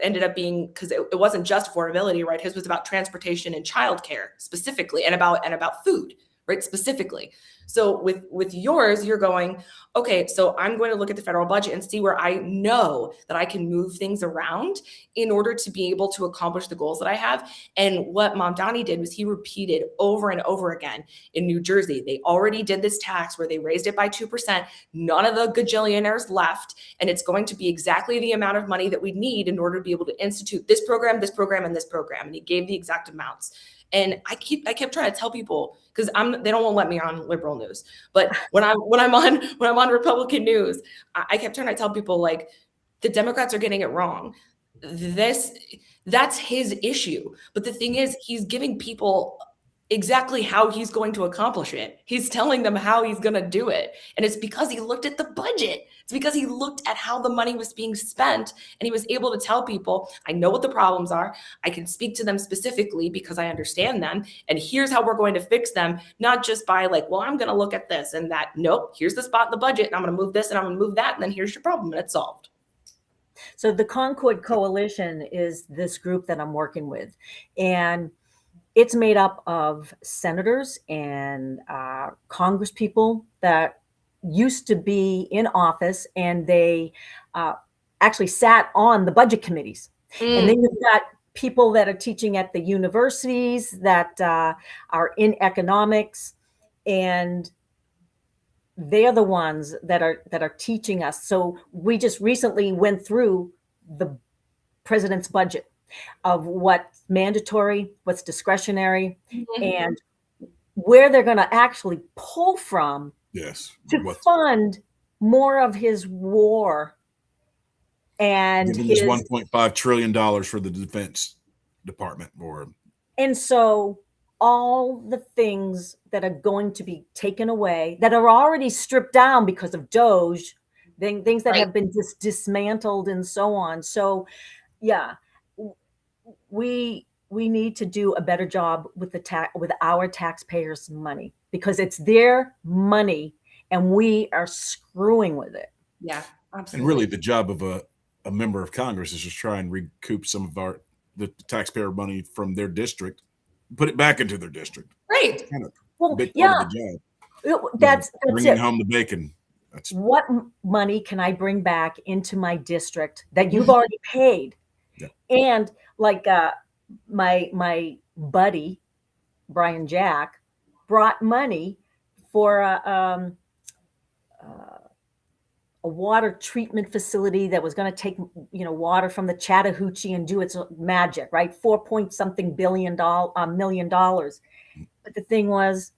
ended up being, because it wasn't just affordability, right? His was about transportation and childcare specifically, and about food, right? Specifically. So with yours, you're going, okay, so I'm going to look at the federal budget and see where I know that I can move things around in order to be able to accomplish the goals that I have. And what Mom Donnie did was he repeated over and over again in New Jersey. They already did this tax where they raised it by 2%. None of the gajillionaires left. And it's going to be exactly the amount of money that we need in order to be able to institute this program, and this program. And he gave the exact amounts. And I kept trying to tell people, because they don't want to let me on liberal news, but when I'm on Republican news, I kept trying to tell people, like, the Democrats are getting it wrong. That's his issue. But the thing is, he's giving people exactly how he's going to accomplish it. He's telling them how he's going to do it. And it's because he looked at the budget. It's because he looked at how the money was being spent, and he was able to tell people, I know what the problems are. I can speak to them specifically because I understand them. And here's how we're going to fix them. Not just by like, well, I'm going to look at this and that. Nope, here's the spot in the budget, and I'm going to move this and I'm going to move that. And then here's your problem, and it's solved. So the Concord Coalition is this group that I'm working with. And it's made up of senators and congresspeople that used to be in office, and they actually sat on the budget committees. And then you've got people that are teaching at the universities that are in economics, and they're the ones that are teaching us. So we just recently went through the president's budget of what's mandatory, what's discretionary, and where they're going to actually pull from to fund more of his war and his $1.5 trillion for the Defense Department. And so all the things that are going to be taken away, that are already stripped down because of Doge, things that have been dismantled and so on. So yeah, we need to do a better job with our taxpayers' money, because it's their money and we are screwing with it. Yeah, absolutely. And really the job of a member of Congress is just try and recoup some of the taxpayer money from their district, put it back into their district. Right. Kind of well, big yeah. part of the job. That's bringing it. home the bacon. What money can I bring back into my district that you've already paid? Yeah. And like my buddy Brian Jack brought money for a water treatment facility that was going to take, water from the Chattahoochee and do its magic, right? 4 point something million. But the thing was,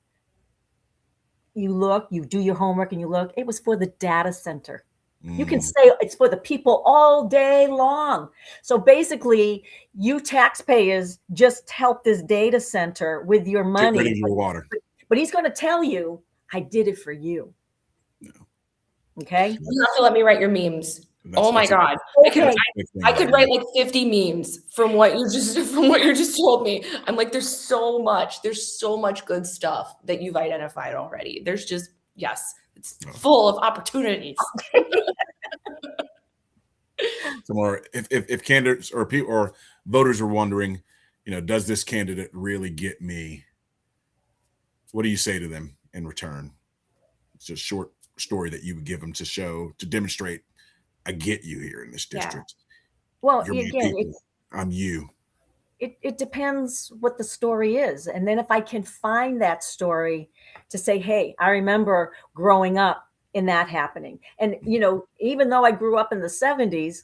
you look, you do your homework and you look, it was for the data center. You can say it's for the people all day long. So basically, you taxpayers just help this data center with your money. Get rid of your water. But he's going to tell you, I did it for you. No. Okay. You have to let me write your memes. Oh my God. Okay. I could write like 50 memes from what you just told me. I'm like, there's so much good stuff that you've identified already. There's just, yes, it's full of opportunities. So Maura, if candidates or people or voters are wondering, does this candidate really get me? What do you say to them in return? It's a short story that you would give them to demonstrate, I get you here in this district. Yeah. Well, You're again, I'm you. It depends what the story is. And then if I can find that story to say, hey, I remember growing up in that happening. And, even though I grew up in the 70s,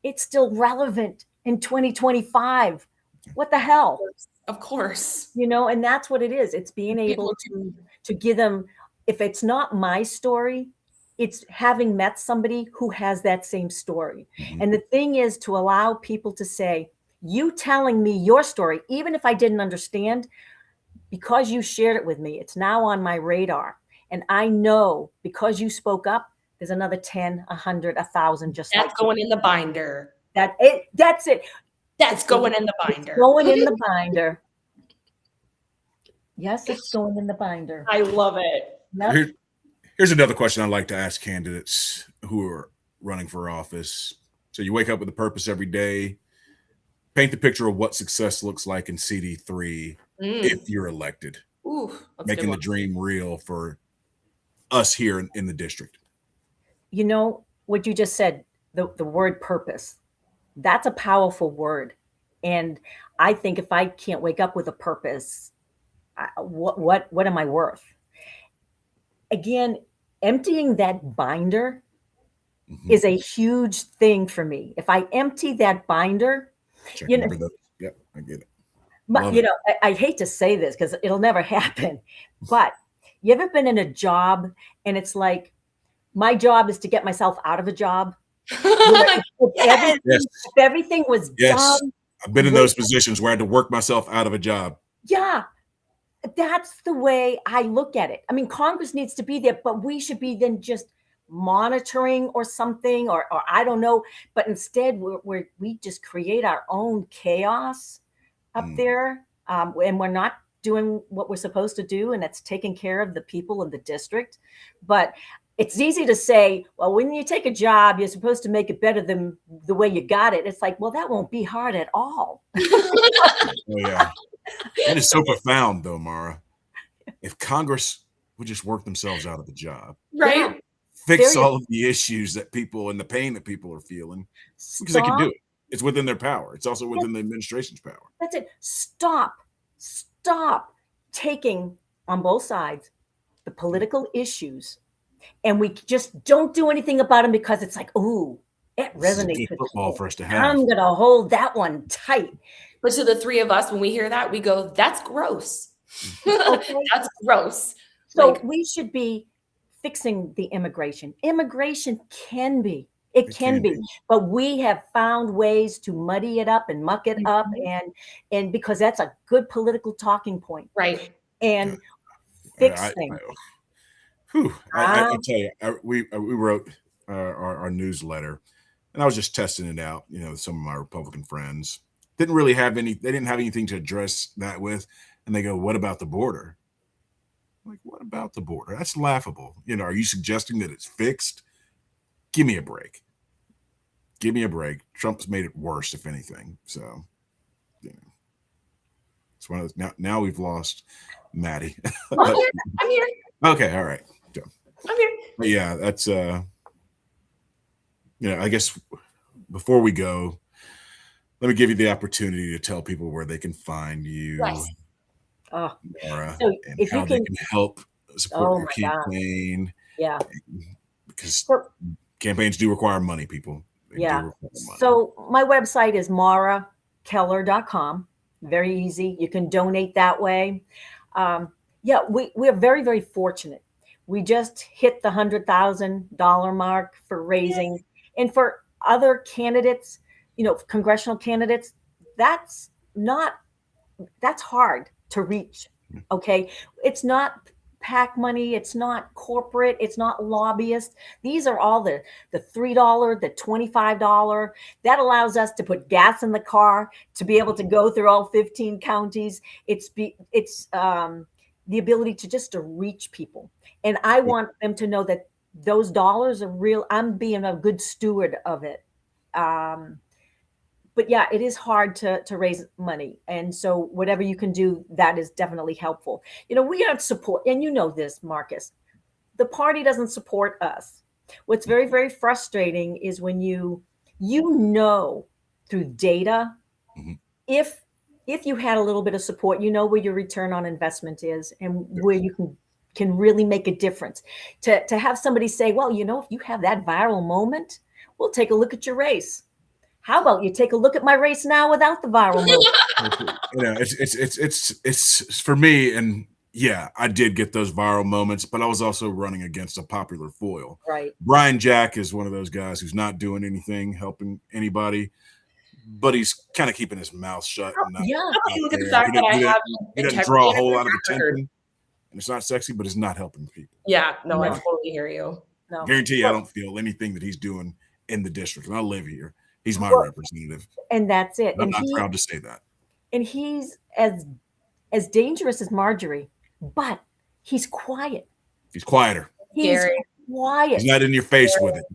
it's still relevant in 2025. What the hell? Of course. And that's what it is. It's being able to give them, if it's not my story, it's having met somebody who has that same story. Mm-hmm. And the thing is to allow people to say, you telling me your story, even if I didn't understand, because you shared it with me, it's now on my radar. And I know because you spoke up, there's another 10, 100, 1,000 just that's like going in the binder. That's it. That's going in the binder. It's going in the binder. Yes, it's going in the binder. I love it. Yep. Here's another question I like to ask candidates who are running for office. So you wake up with a purpose every day. Paint the picture of what success looks like in CD3 if you're elected. Ooh, making the dream real for us here in the district. What you just said, the word purpose, that's a powerful word. And I think if I can't wake up with a purpose, what am I worth? Again, emptying that binder is a huge thing for me. If I empty that binder, yep, I get it. But I hate to say this because it'll never happen. But you ever been in a job and it's like, my job is to get myself out of a job? If everything was done. I've been in those positions where I had to work myself out of a job. Yeah. That's the way I look at it. I mean, Congress needs to be there, but we should be then just monitoring or something, or I don't know. But instead, we just create our own chaos up there, and we're not doing what we're supposed to do, and it's taking care of the people of the district. But it's easy to say, well, when you take a job, you're supposed to make it better than the way you got it. It's like, well, that won't be hard at all. Oh, yeah. That is so profound, though, Maura. If Congress would just work themselves out of the job, right? Fix all of the issues that people and the pain that people are feeling, because they can do it. It's within their power. It's also within the administration's power. That's it. Stop taking on both sides the political issues, and we just don't do anything about them because it's like, ooh, it resonates with football for us to have. I'm gonna hold that one tight. But to the three of us, when we hear that, we go, "That's gross." Okay. That's gross. So we should be fixing the immigration. Immigration can be. It can be, but we have found ways to muddy it up and muck it up, and because that's a good political talking point, right? And fix things. I tell you, we wrote our newsletter, and I was just testing it out. Some of my Republican friends didn't have anything to address that with, and they go, "What about the border?" I'm like, what about the border? That's laughable. Are you suggesting that it's fixed? Give me a break. Give me a break. Trump's made it worse, if anything. So, it's one of those. Now we've lost Maddie. I'm here. Okay, all right. So, I'm here. but yeah, that's I guess before we go, let me give you the opportunity to tell people where they can find you, Maura, and how they can help support your campaign. Yeah. because campaigns do require money, people. They do require money. So my website is maurakeller.com. Very easy. You can donate that way. We're very, very fortunate. We just hit the $100,000 mark for raising. And for other candidates, congressional candidates, that's hard to reach. Okay. It's not PAC money. It's not corporate. It's not lobbyists. These are all the $3, the $25. That allows us to put gas in the car, to be able to go through all 15 counties. It's the ability to reach people. And I want them to know that those dollars are real. I'm being a good steward of it. But yeah, it is hard to raise money. And so whatever you can do, that is definitely helpful. We have support, and this, Marcus, the party doesn't support us. What's very, very frustrating is when through data, if you had a little bit of support, where your return on investment is and where you can really make a difference. To have somebody say, well, if you have that viral moment, we'll take a look at your race. How about you take a look at my race now without the viral moment? It's for me, and yeah, I did get those viral moments, but I was also running against a popular foil. Right. Brian Jack is one of those guys who's not doing anything, helping anybody, but he's kind of keeping his mouth shut. Look at the fact that he doesn't draw a whole lot of attention, and it's not sexy, but it's not helping people. Yeah, no, I totally hear you. No. Guarantee you, I don't feel anything that he's doing in the district, and I live here. He's my representative. And that's it. I'm not proud to say that. And he's as dangerous as Marjorie, but he's quiet. He's quieter. He's quiet. He's not in your face with it.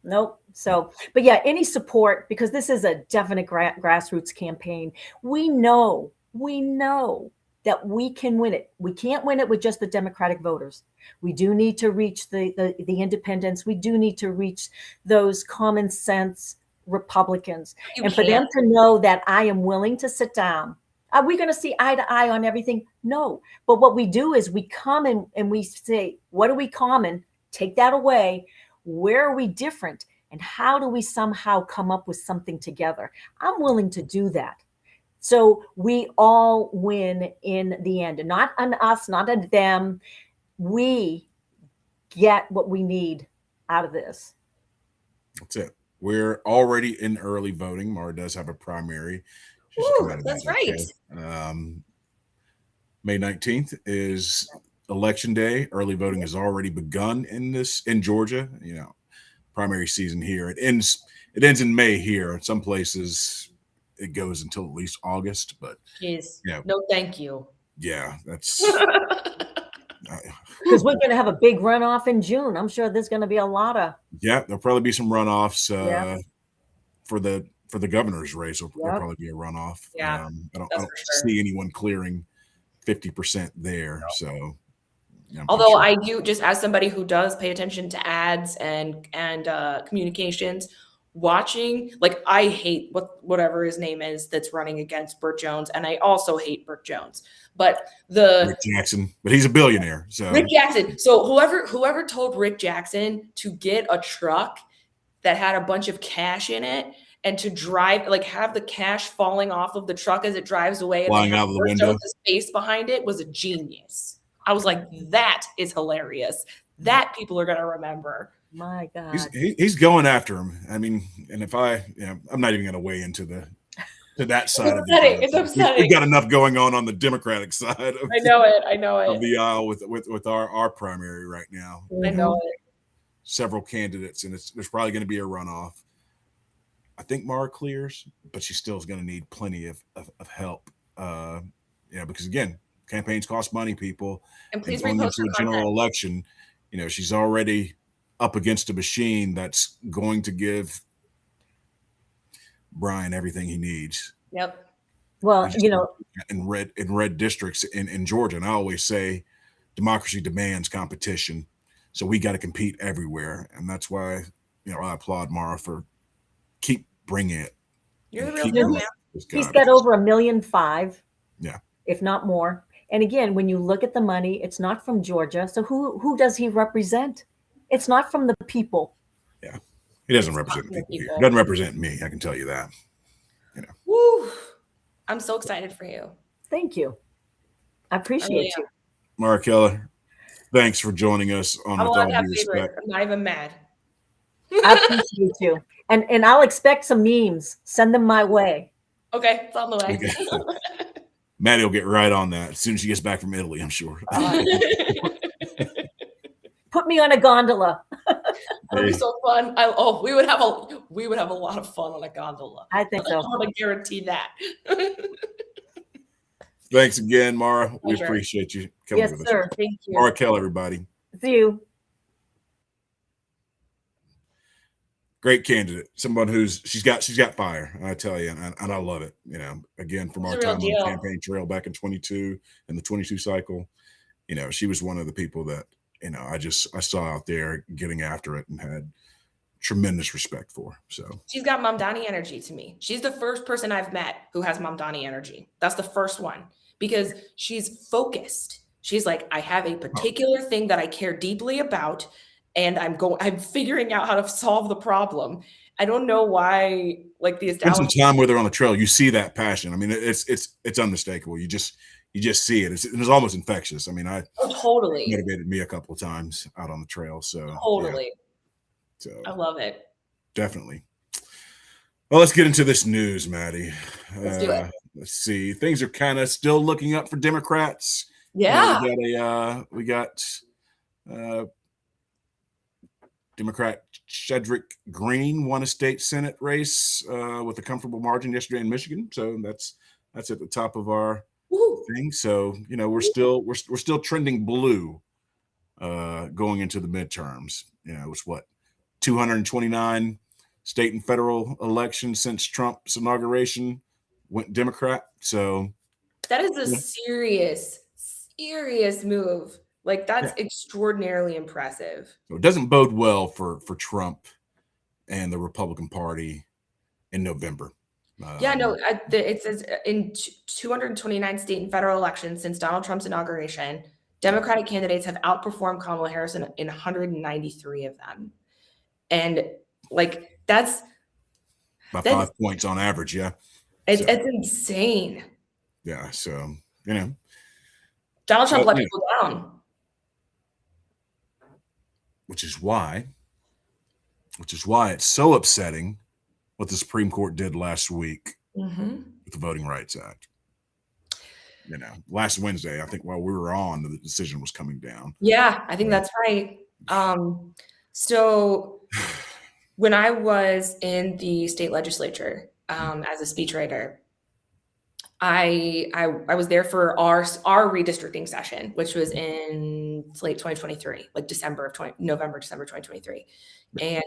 Nope. So, but yeah, any support, because this is a definite grassroots campaign. We know that we can win it. We can't win it with just the Democratic voters. We do need to reach the independents. We do need to reach those common sense Republicans. For them to know that I am willing to sit down. Are we going to see eye to eye on everything? No. But what we do is we come and we say, what are we common? Take that away. Where are we different? And how do we somehow come up with something together? I'm willing to do that. So we all win in the end, and not on us, not on them. We get what we need out of this. That's it. We're already in early voting. Maura does have a primary. That's right. May 19th is election day. Early voting has already begun in Georgia. Primary season here. It ends in May here. In some places it goes until at least August, but no, thank you. Yeah, that's because we're going to have a big runoff in June. I'm sure there's going to be a lot of. Yeah, there'll probably be some runoffs for the governor's race. There'll probably be a runoff. Yeah, I don't see anyone clearing 50% there. No. So, although I do, just as somebody who does pay attention to ads and communications. Watching, like, I hate whatever his name is that's running against Burt Jones, and I also hate Burt Jones. But Rick Jackson, but he's a billionaire. So Rick Jackson. So whoever told Rick Jackson to get a truck that had a bunch of cash in it and to drive, like, have the cash falling off of the truck as it drives away, flying out of the window, the space behind it, was a genius. I was like, that is hilarious. That people are going to remember. My God, he's going after him. I mean, and if I'm not even going to weigh into that side of it. It's upsetting. We've got enough going on the Democratic side. I know it. Of the aisle with our primary right now. I know it. Several candidates, and there's probably going to be a runoff. I think Maura clears, but she still is going to need plenty of help. Because again, campaigns cost money, people. And please going repost into a general election, she's already up against a machine that's going to give Brian everything he needs. Yep. Well, in red districts in Georgia, and I always say democracy demands competition. So we got to compete everywhere. And that's why, I applaud Maura for keep bringing it. You're the real deal, man. He's got over 1.5 million. Yeah. If not more. And again, when you look at the money, it's not from Georgia. So who does he represent? It's not from the people. Yeah. He doesn't represent the people here. He doesn't represent me. I can tell you that. Woo. I'm so excited for you. Thank you. I appreciate you. Maura Keller, thanks for joining us on With All Due Respect. I'm not even mad. I appreciate you. And I'll expect some memes. Send them my way. Okay, it's on the way. Okay. Maddie will get right on that as soon as she gets back from Italy, I'm sure. Put me on a gondola. That'd be so fun. We would have a lot of fun on a gondola. I think so. I want to guarantee that. Thanks again, Maura. We appreciate you coming with us. Yes, sir. Thank you. Maura Keller, everybody. See you. Great candidate. Someone she's got fire. I tell you, and I love it. Again, from our time on the campaign trail back in 22 and the 22 cycle, she was one of the people that I saw out there getting after it and had tremendous respect for. So she's got Mamdani energy to me. She's the first person I've met who has Mamdani energy. That's the first one, because she's focused. She's like, I have a particular thing that I care deeply about, and I'm figuring out how to solve the problem. I don't know why, like, the establishment. Spend some time with her on the trail. You see that passion. I mean, it's unmistakable. You just see it. It was almost infectious. I mean, totally motivated me a couple of times out on the trail. So totally. Yeah. So I love it. Definitely. Well, let's get into this news, Maddie. Let's do it. Let's see. Things are kind of still looking up for Democrats. Yeah. We got Democrat Shedrick Green won a state Senate race with a comfortable margin yesterday in Michigan. So that's at the top of our thing. So we're still trending blue going into the midterms. It's what, 229 state and federal elections since Trump's inauguration went Democrat. So that is a serious move. Like, that's extraordinarily impressive. So it doesn't bode well for Trump and the Republican Party in November. It says in 229 state and federal elections since Donald Trump's inauguration, Democratic candidates have outperformed Kamala Harris in 193 of them. And like, that's by 5 points on average. Yeah. It's insane. Yeah. So, Donald Trump let people down. Which is why it's so upsetting what the Supreme Court did last week with the Voting Rights Act. Last Wednesday, I think while we were on, the decision was coming down. Yeah, I think that's right. So when I was in the state legislature as a speechwriter, I was there for our redistricting session, which was in late 2023, like November, December 2023. And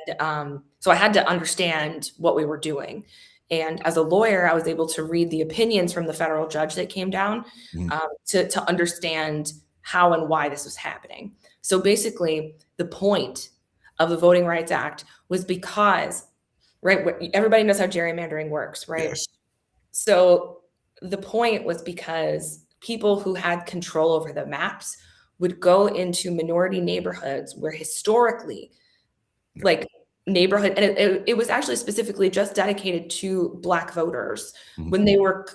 so I had to understand what we were doing. And as a lawyer, I was able to read the opinions from the federal judge that came down to understand how and why this was happening. So basically, the point of the Voting Rights Act was because, right, everybody knows how gerrymandering works, right? Yes. So the point was because people who had control over the maps would go into minority neighborhoods where historically, like, neighborhood, and it was actually specifically just dedicated to Black voters when they were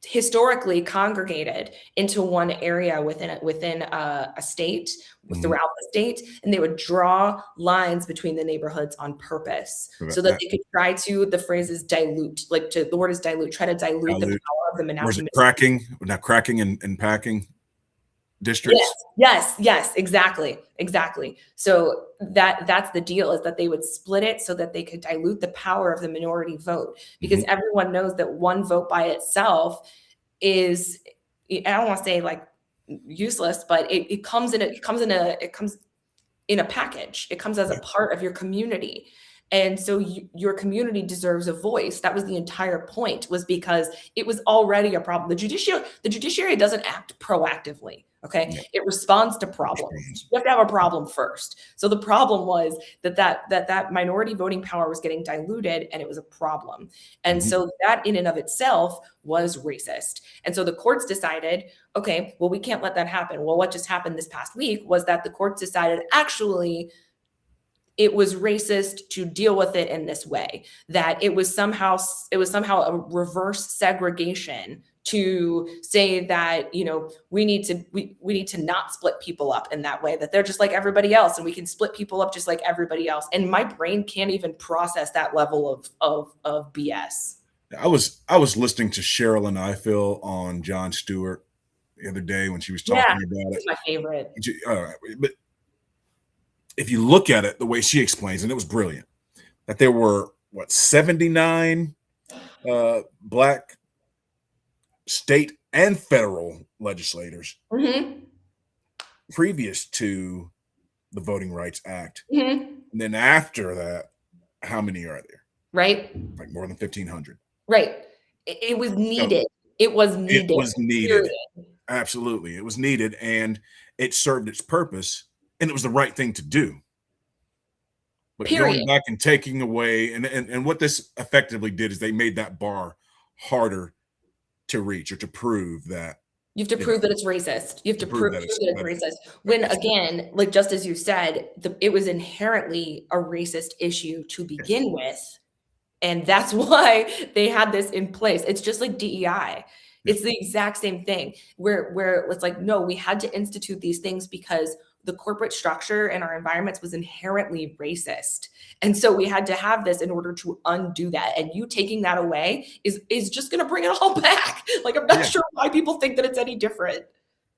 historically congregated into one area within a state, throughout the state, and they would draw lines between the neighborhoods on purpose so that they could try to, the phrase is dilute, the word is dilute, try to dilute the power of the monopoly. Cracking and packing districts. Yes, exactly. So that's the deal, is that they would split it so that they could dilute the power of the minority vote, because everyone knows that one vote by itself is, I don't want to say like useless, but it comes in a package. It comes as a part of your community. And so your community deserves a voice. That was the entire point, was because it was already a problem. The judiciary doesn't act proactively. Okay. Yeah. It responds to problems. You have to have a problem first. So the problem was that minority voting power was getting diluted, and it was a problem. And so that in and of itself was racist. And so the courts decided, okay, well, we can't let that happen. Well, what just happened this past week was that the courts decided, actually, it was racist to deal with it in this way, that it was somehow a reverse segregation to say that, you know, we need to not split people up in that way, that they're just like everybody else and we can split people up just like everybody else. And my brain can't even process that level of BS. I was listening to Cheryl and Ifill on Jon Stewart the other day when she was talking about it. It's my favorite. But if you look at it the way she explains, and it was brilliant, that there were 79 Black state and federal legislators previous to the Voting Rights Act. And then after that, how many are there? Right. Like more than 1,500. Right. It was needed. It was needed. It was needed. Absolutely. It was needed, and it served its purpose, and it was the right thing to do. But going back and taking away, and what this effectively did is they made that bar harder to reach, or to prove that you have to prove that it's racist. You have to prove that it's racist. When, again, like just as you said, it was inherently a racist issue to begin with. And that's why they had this in place. It's just like DEI. It's the exact same thing where it's like, no, we had to institute these things because the corporate structure in our environments was inherently racist. And so we had to have this in order to undo that. And you taking that away is just going to bring it all back. Like, I'm not sure why people think that it's any different.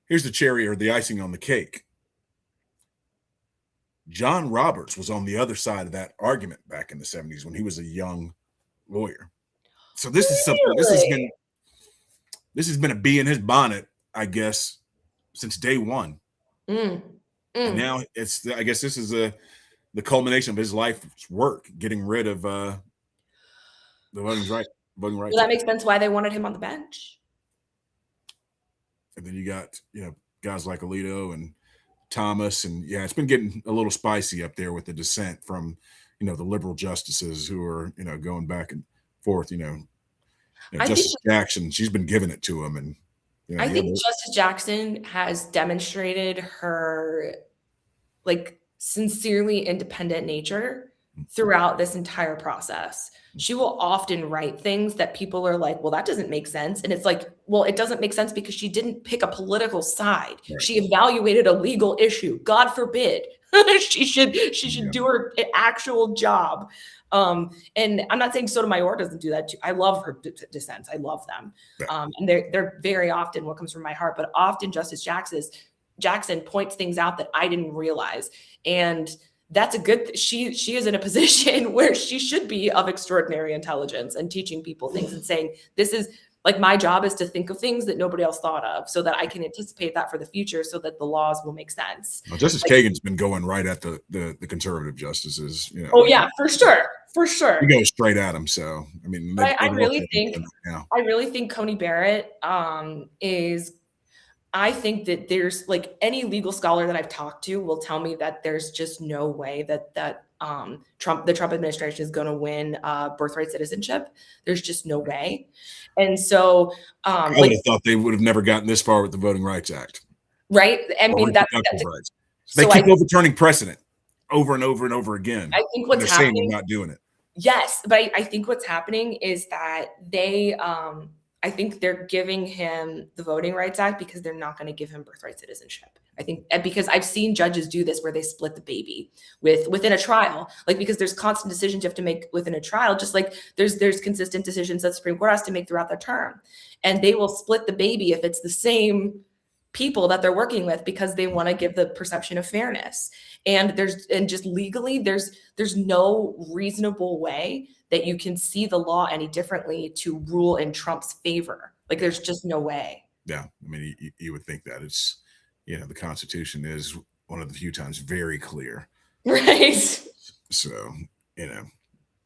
Here's the cherry or the icing on the cake. John Roberts was on the other side of that argument back in the 70s when he was a young lawyer. So this is something, this has been a bee in his bonnet, I guess, since day one. And now I guess this is the culmination of his life's work, getting rid of the voting rights. Well, that makes sense why they wanted him on the bench. And then you got, guys like Alito and Thomas, and it's been getting a little spicy up there with the dissent from, the liberal justices who are, going back and forth, Justice Jackson, she's been giving it to him. And I think Justice Jackson has demonstrated her sincerely independent nature throughout this entire process. She will often write things that people are like, well, that doesn't make sense. And it's like, well, it doesn't make sense because she didn't pick a political side. Right. She evaluated a legal issue. God forbid she should do her actual job. And I'm not saying Sotomayor doesn't do that too. I love her dissents. I love them. And they're very often what comes from my heart, but often Justice Jackson points things out that I didn't realize. And that's a good, she is in a position where she should be of extraordinary intelligence and teaching people things and saying, this is like, my job is to think of things that nobody else thought of so that I can anticipate that for the future so that the laws will make sense. Well, Justice Kagan's been going right at the conservative justices. Oh yeah, for sure. He goes straight at them. So, I mean, I really think Coney Barrett I think that there's any legal scholar that I've talked to will tell me that there's just no way that the Trump administration is going to win birthright citizenship. There's just no way. And so I would have thought they would have never gotten this far with the Voting Rights Act. Right. I mean, they keep overturning precedent over and over and over again. I think what's happening, saying they're not doing it. Yes. But I think what's happening is that I think they're giving him the Voting Rights Act because they're not going to give him birthright citizenship. I think because I've seen judges do this where they split the baby within a trial, because there's constant decisions you have to make within a trial, just like there's consistent decisions that the Supreme Court has to make throughout their term. And they will split the baby if it's the same people that they're working with because they want to give the perception of fairness. And just legally, there's no reasonable way that you can see the law any differently to rule in Trump's favor. There's just no way. Yeah. I mean, you would think that it's, the Constitution is one of the few times very clear. Right. So,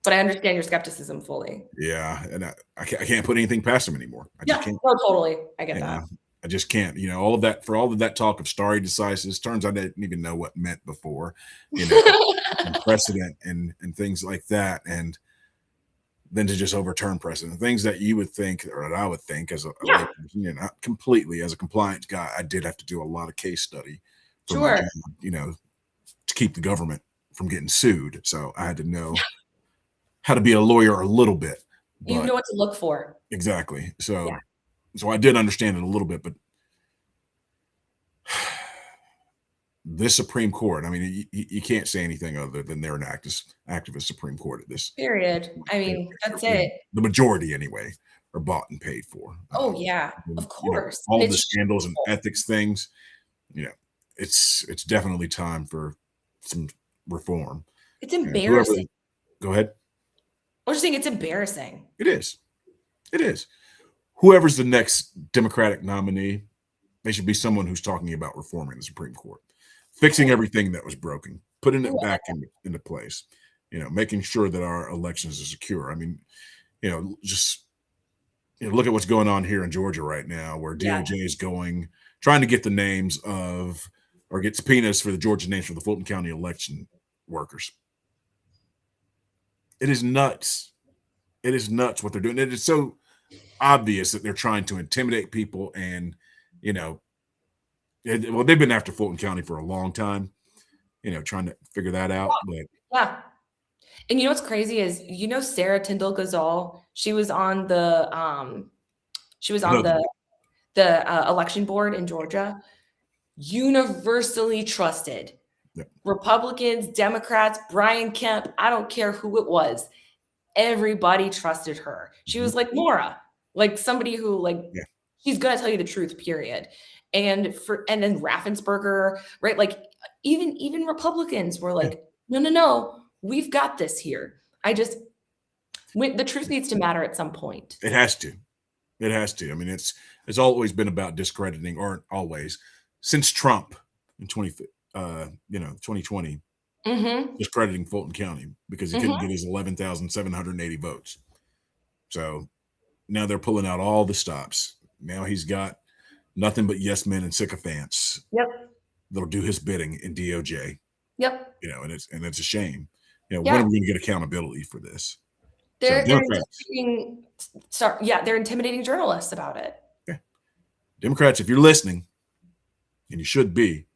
But I understand your skepticism fully. Yeah. And I can't put anything past him anymore. I just can't. No, totally. I get that. I just can't, all of that talk of stare decisis, turns out I didn't even know what meant before, and precedent and things like that. And then to just overturn precedent, things that you would think, or that I would think as not completely as a compliance guy, I did have to do a lot of case study, to keep the government from getting sued. So I had to know how to be a lawyer a little bit. You know what to look for. Exactly. So, so I did understand it a little bit, but this Supreme Court, I mean, you can't say anything other than they're an activist Supreme Court at this. Period. I mean, that's it. The majority, anyway, are bought and paid for. Oh yeah, of course. All the scandals and ethics things, it's definitely time for some reform. It's embarrassing. Go ahead. I was just saying it's embarrassing. It is. It is. Whoever's the next Democratic nominee, they should be someone who's talking about reforming the Supreme Court, fixing everything that was broken, putting it back into place, making sure that our elections are secure. I mean, just look at what's going on here in Georgia right now, where DOJ is trying to get the names of, or get subpoenas for the Georgia names for the Fulton County election workers. It is nuts. It is nuts what they're doing. It is so obvious that they're trying to intimidate people, and well, they've been after Fulton County for a long time, trying to figure that out. But and what's crazy is Sarah Tyndall Gazal. She was on the election board in Georgia. Universally trusted. Republicans, Democrats, Brian Kemp, I don't care who it was. Everybody trusted her. She was like Maura, like somebody who she's gonna tell you the truth, period. And then Raffensperger, right? Like even Republicans were like, no, we've got this here. The truth needs to matter at some point. It has to. It has to. I mean, it's always been about discrediting, or always, since Trump in 2020, discrediting Fulton County because he couldn't get his 11,780 votes. So now they're pulling out all the stops. Now he's got nothing but yes men and sycophants. That'll do his bidding in DOJ. And it's a shame. When are we going to get accountability for this? They're intimidating journalists about it. Yeah. Democrats, if you're listening, and you should be,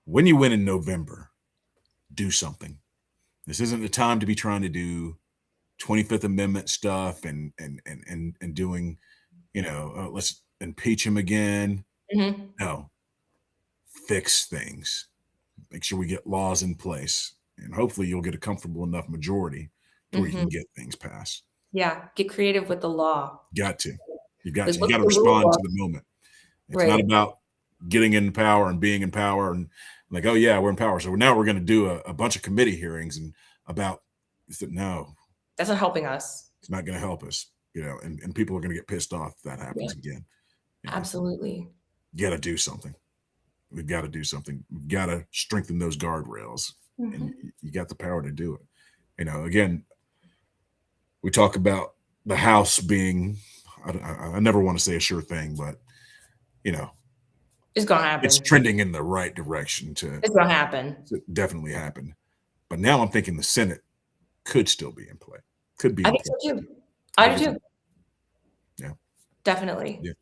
when you win in November, do something. This isn't the time to be trying to do 25th Amendment stuff and doing, let's impeach him again. No, fix things. Make sure we get laws in place, and hopefully you'll get a comfortable enough majority where you can get things passed. Yeah, get creative with the law. You got to respond to the moment. It's not about getting in power and being in power and like, oh yeah, we're in power, so now we're going to do a bunch of committee hearings and about. No, that's not helping us. It's not going to help us, and people are going to get pissed off if that happens again. Absolutely. You got to do something. We've got to do something. We've got to strengthen those guardrails, and you got the power to do it. Again, we talk about the House being, I never want to say a sure thing, but it's going to happen. It's trending in the right direction it's going to happen. Definitely happen. But now I'm thinking the Senate could still be in play. Could be. I think so too. I do too. Yeah. Definitely. Yeah.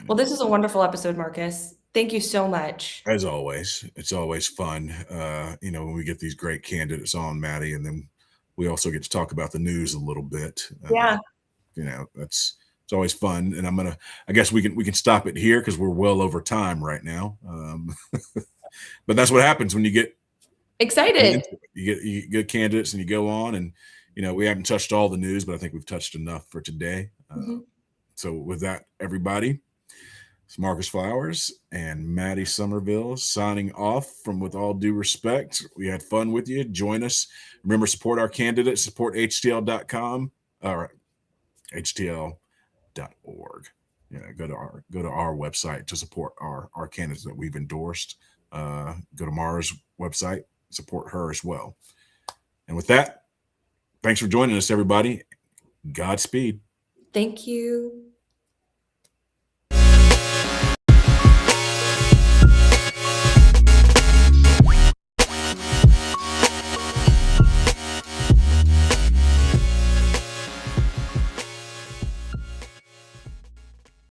Well, this is a wonderful episode, Marcus. Thank you so much. As always, it's always fun. When we get these great candidates on, Maddie, and then we also get to talk about the news a little bit. It's always fun. And I guess we can stop it here because we're well over time right now. But that's what happens when you get excited. You get candidates and you go on, and we haven't touched all the news, but I think we've touched enough for today. So with that, everybody, it's Marcus Flowers and Maddie Summerville signing off from With All Due Respect. We had fun with you. Join us. Remember, support our candidates, support HTL.com or HTL.org. Go to our website to support our candidates that we've endorsed. Go to Maura's website, support her as well. And with that, thanks for joining us, everybody. Godspeed. Thank you.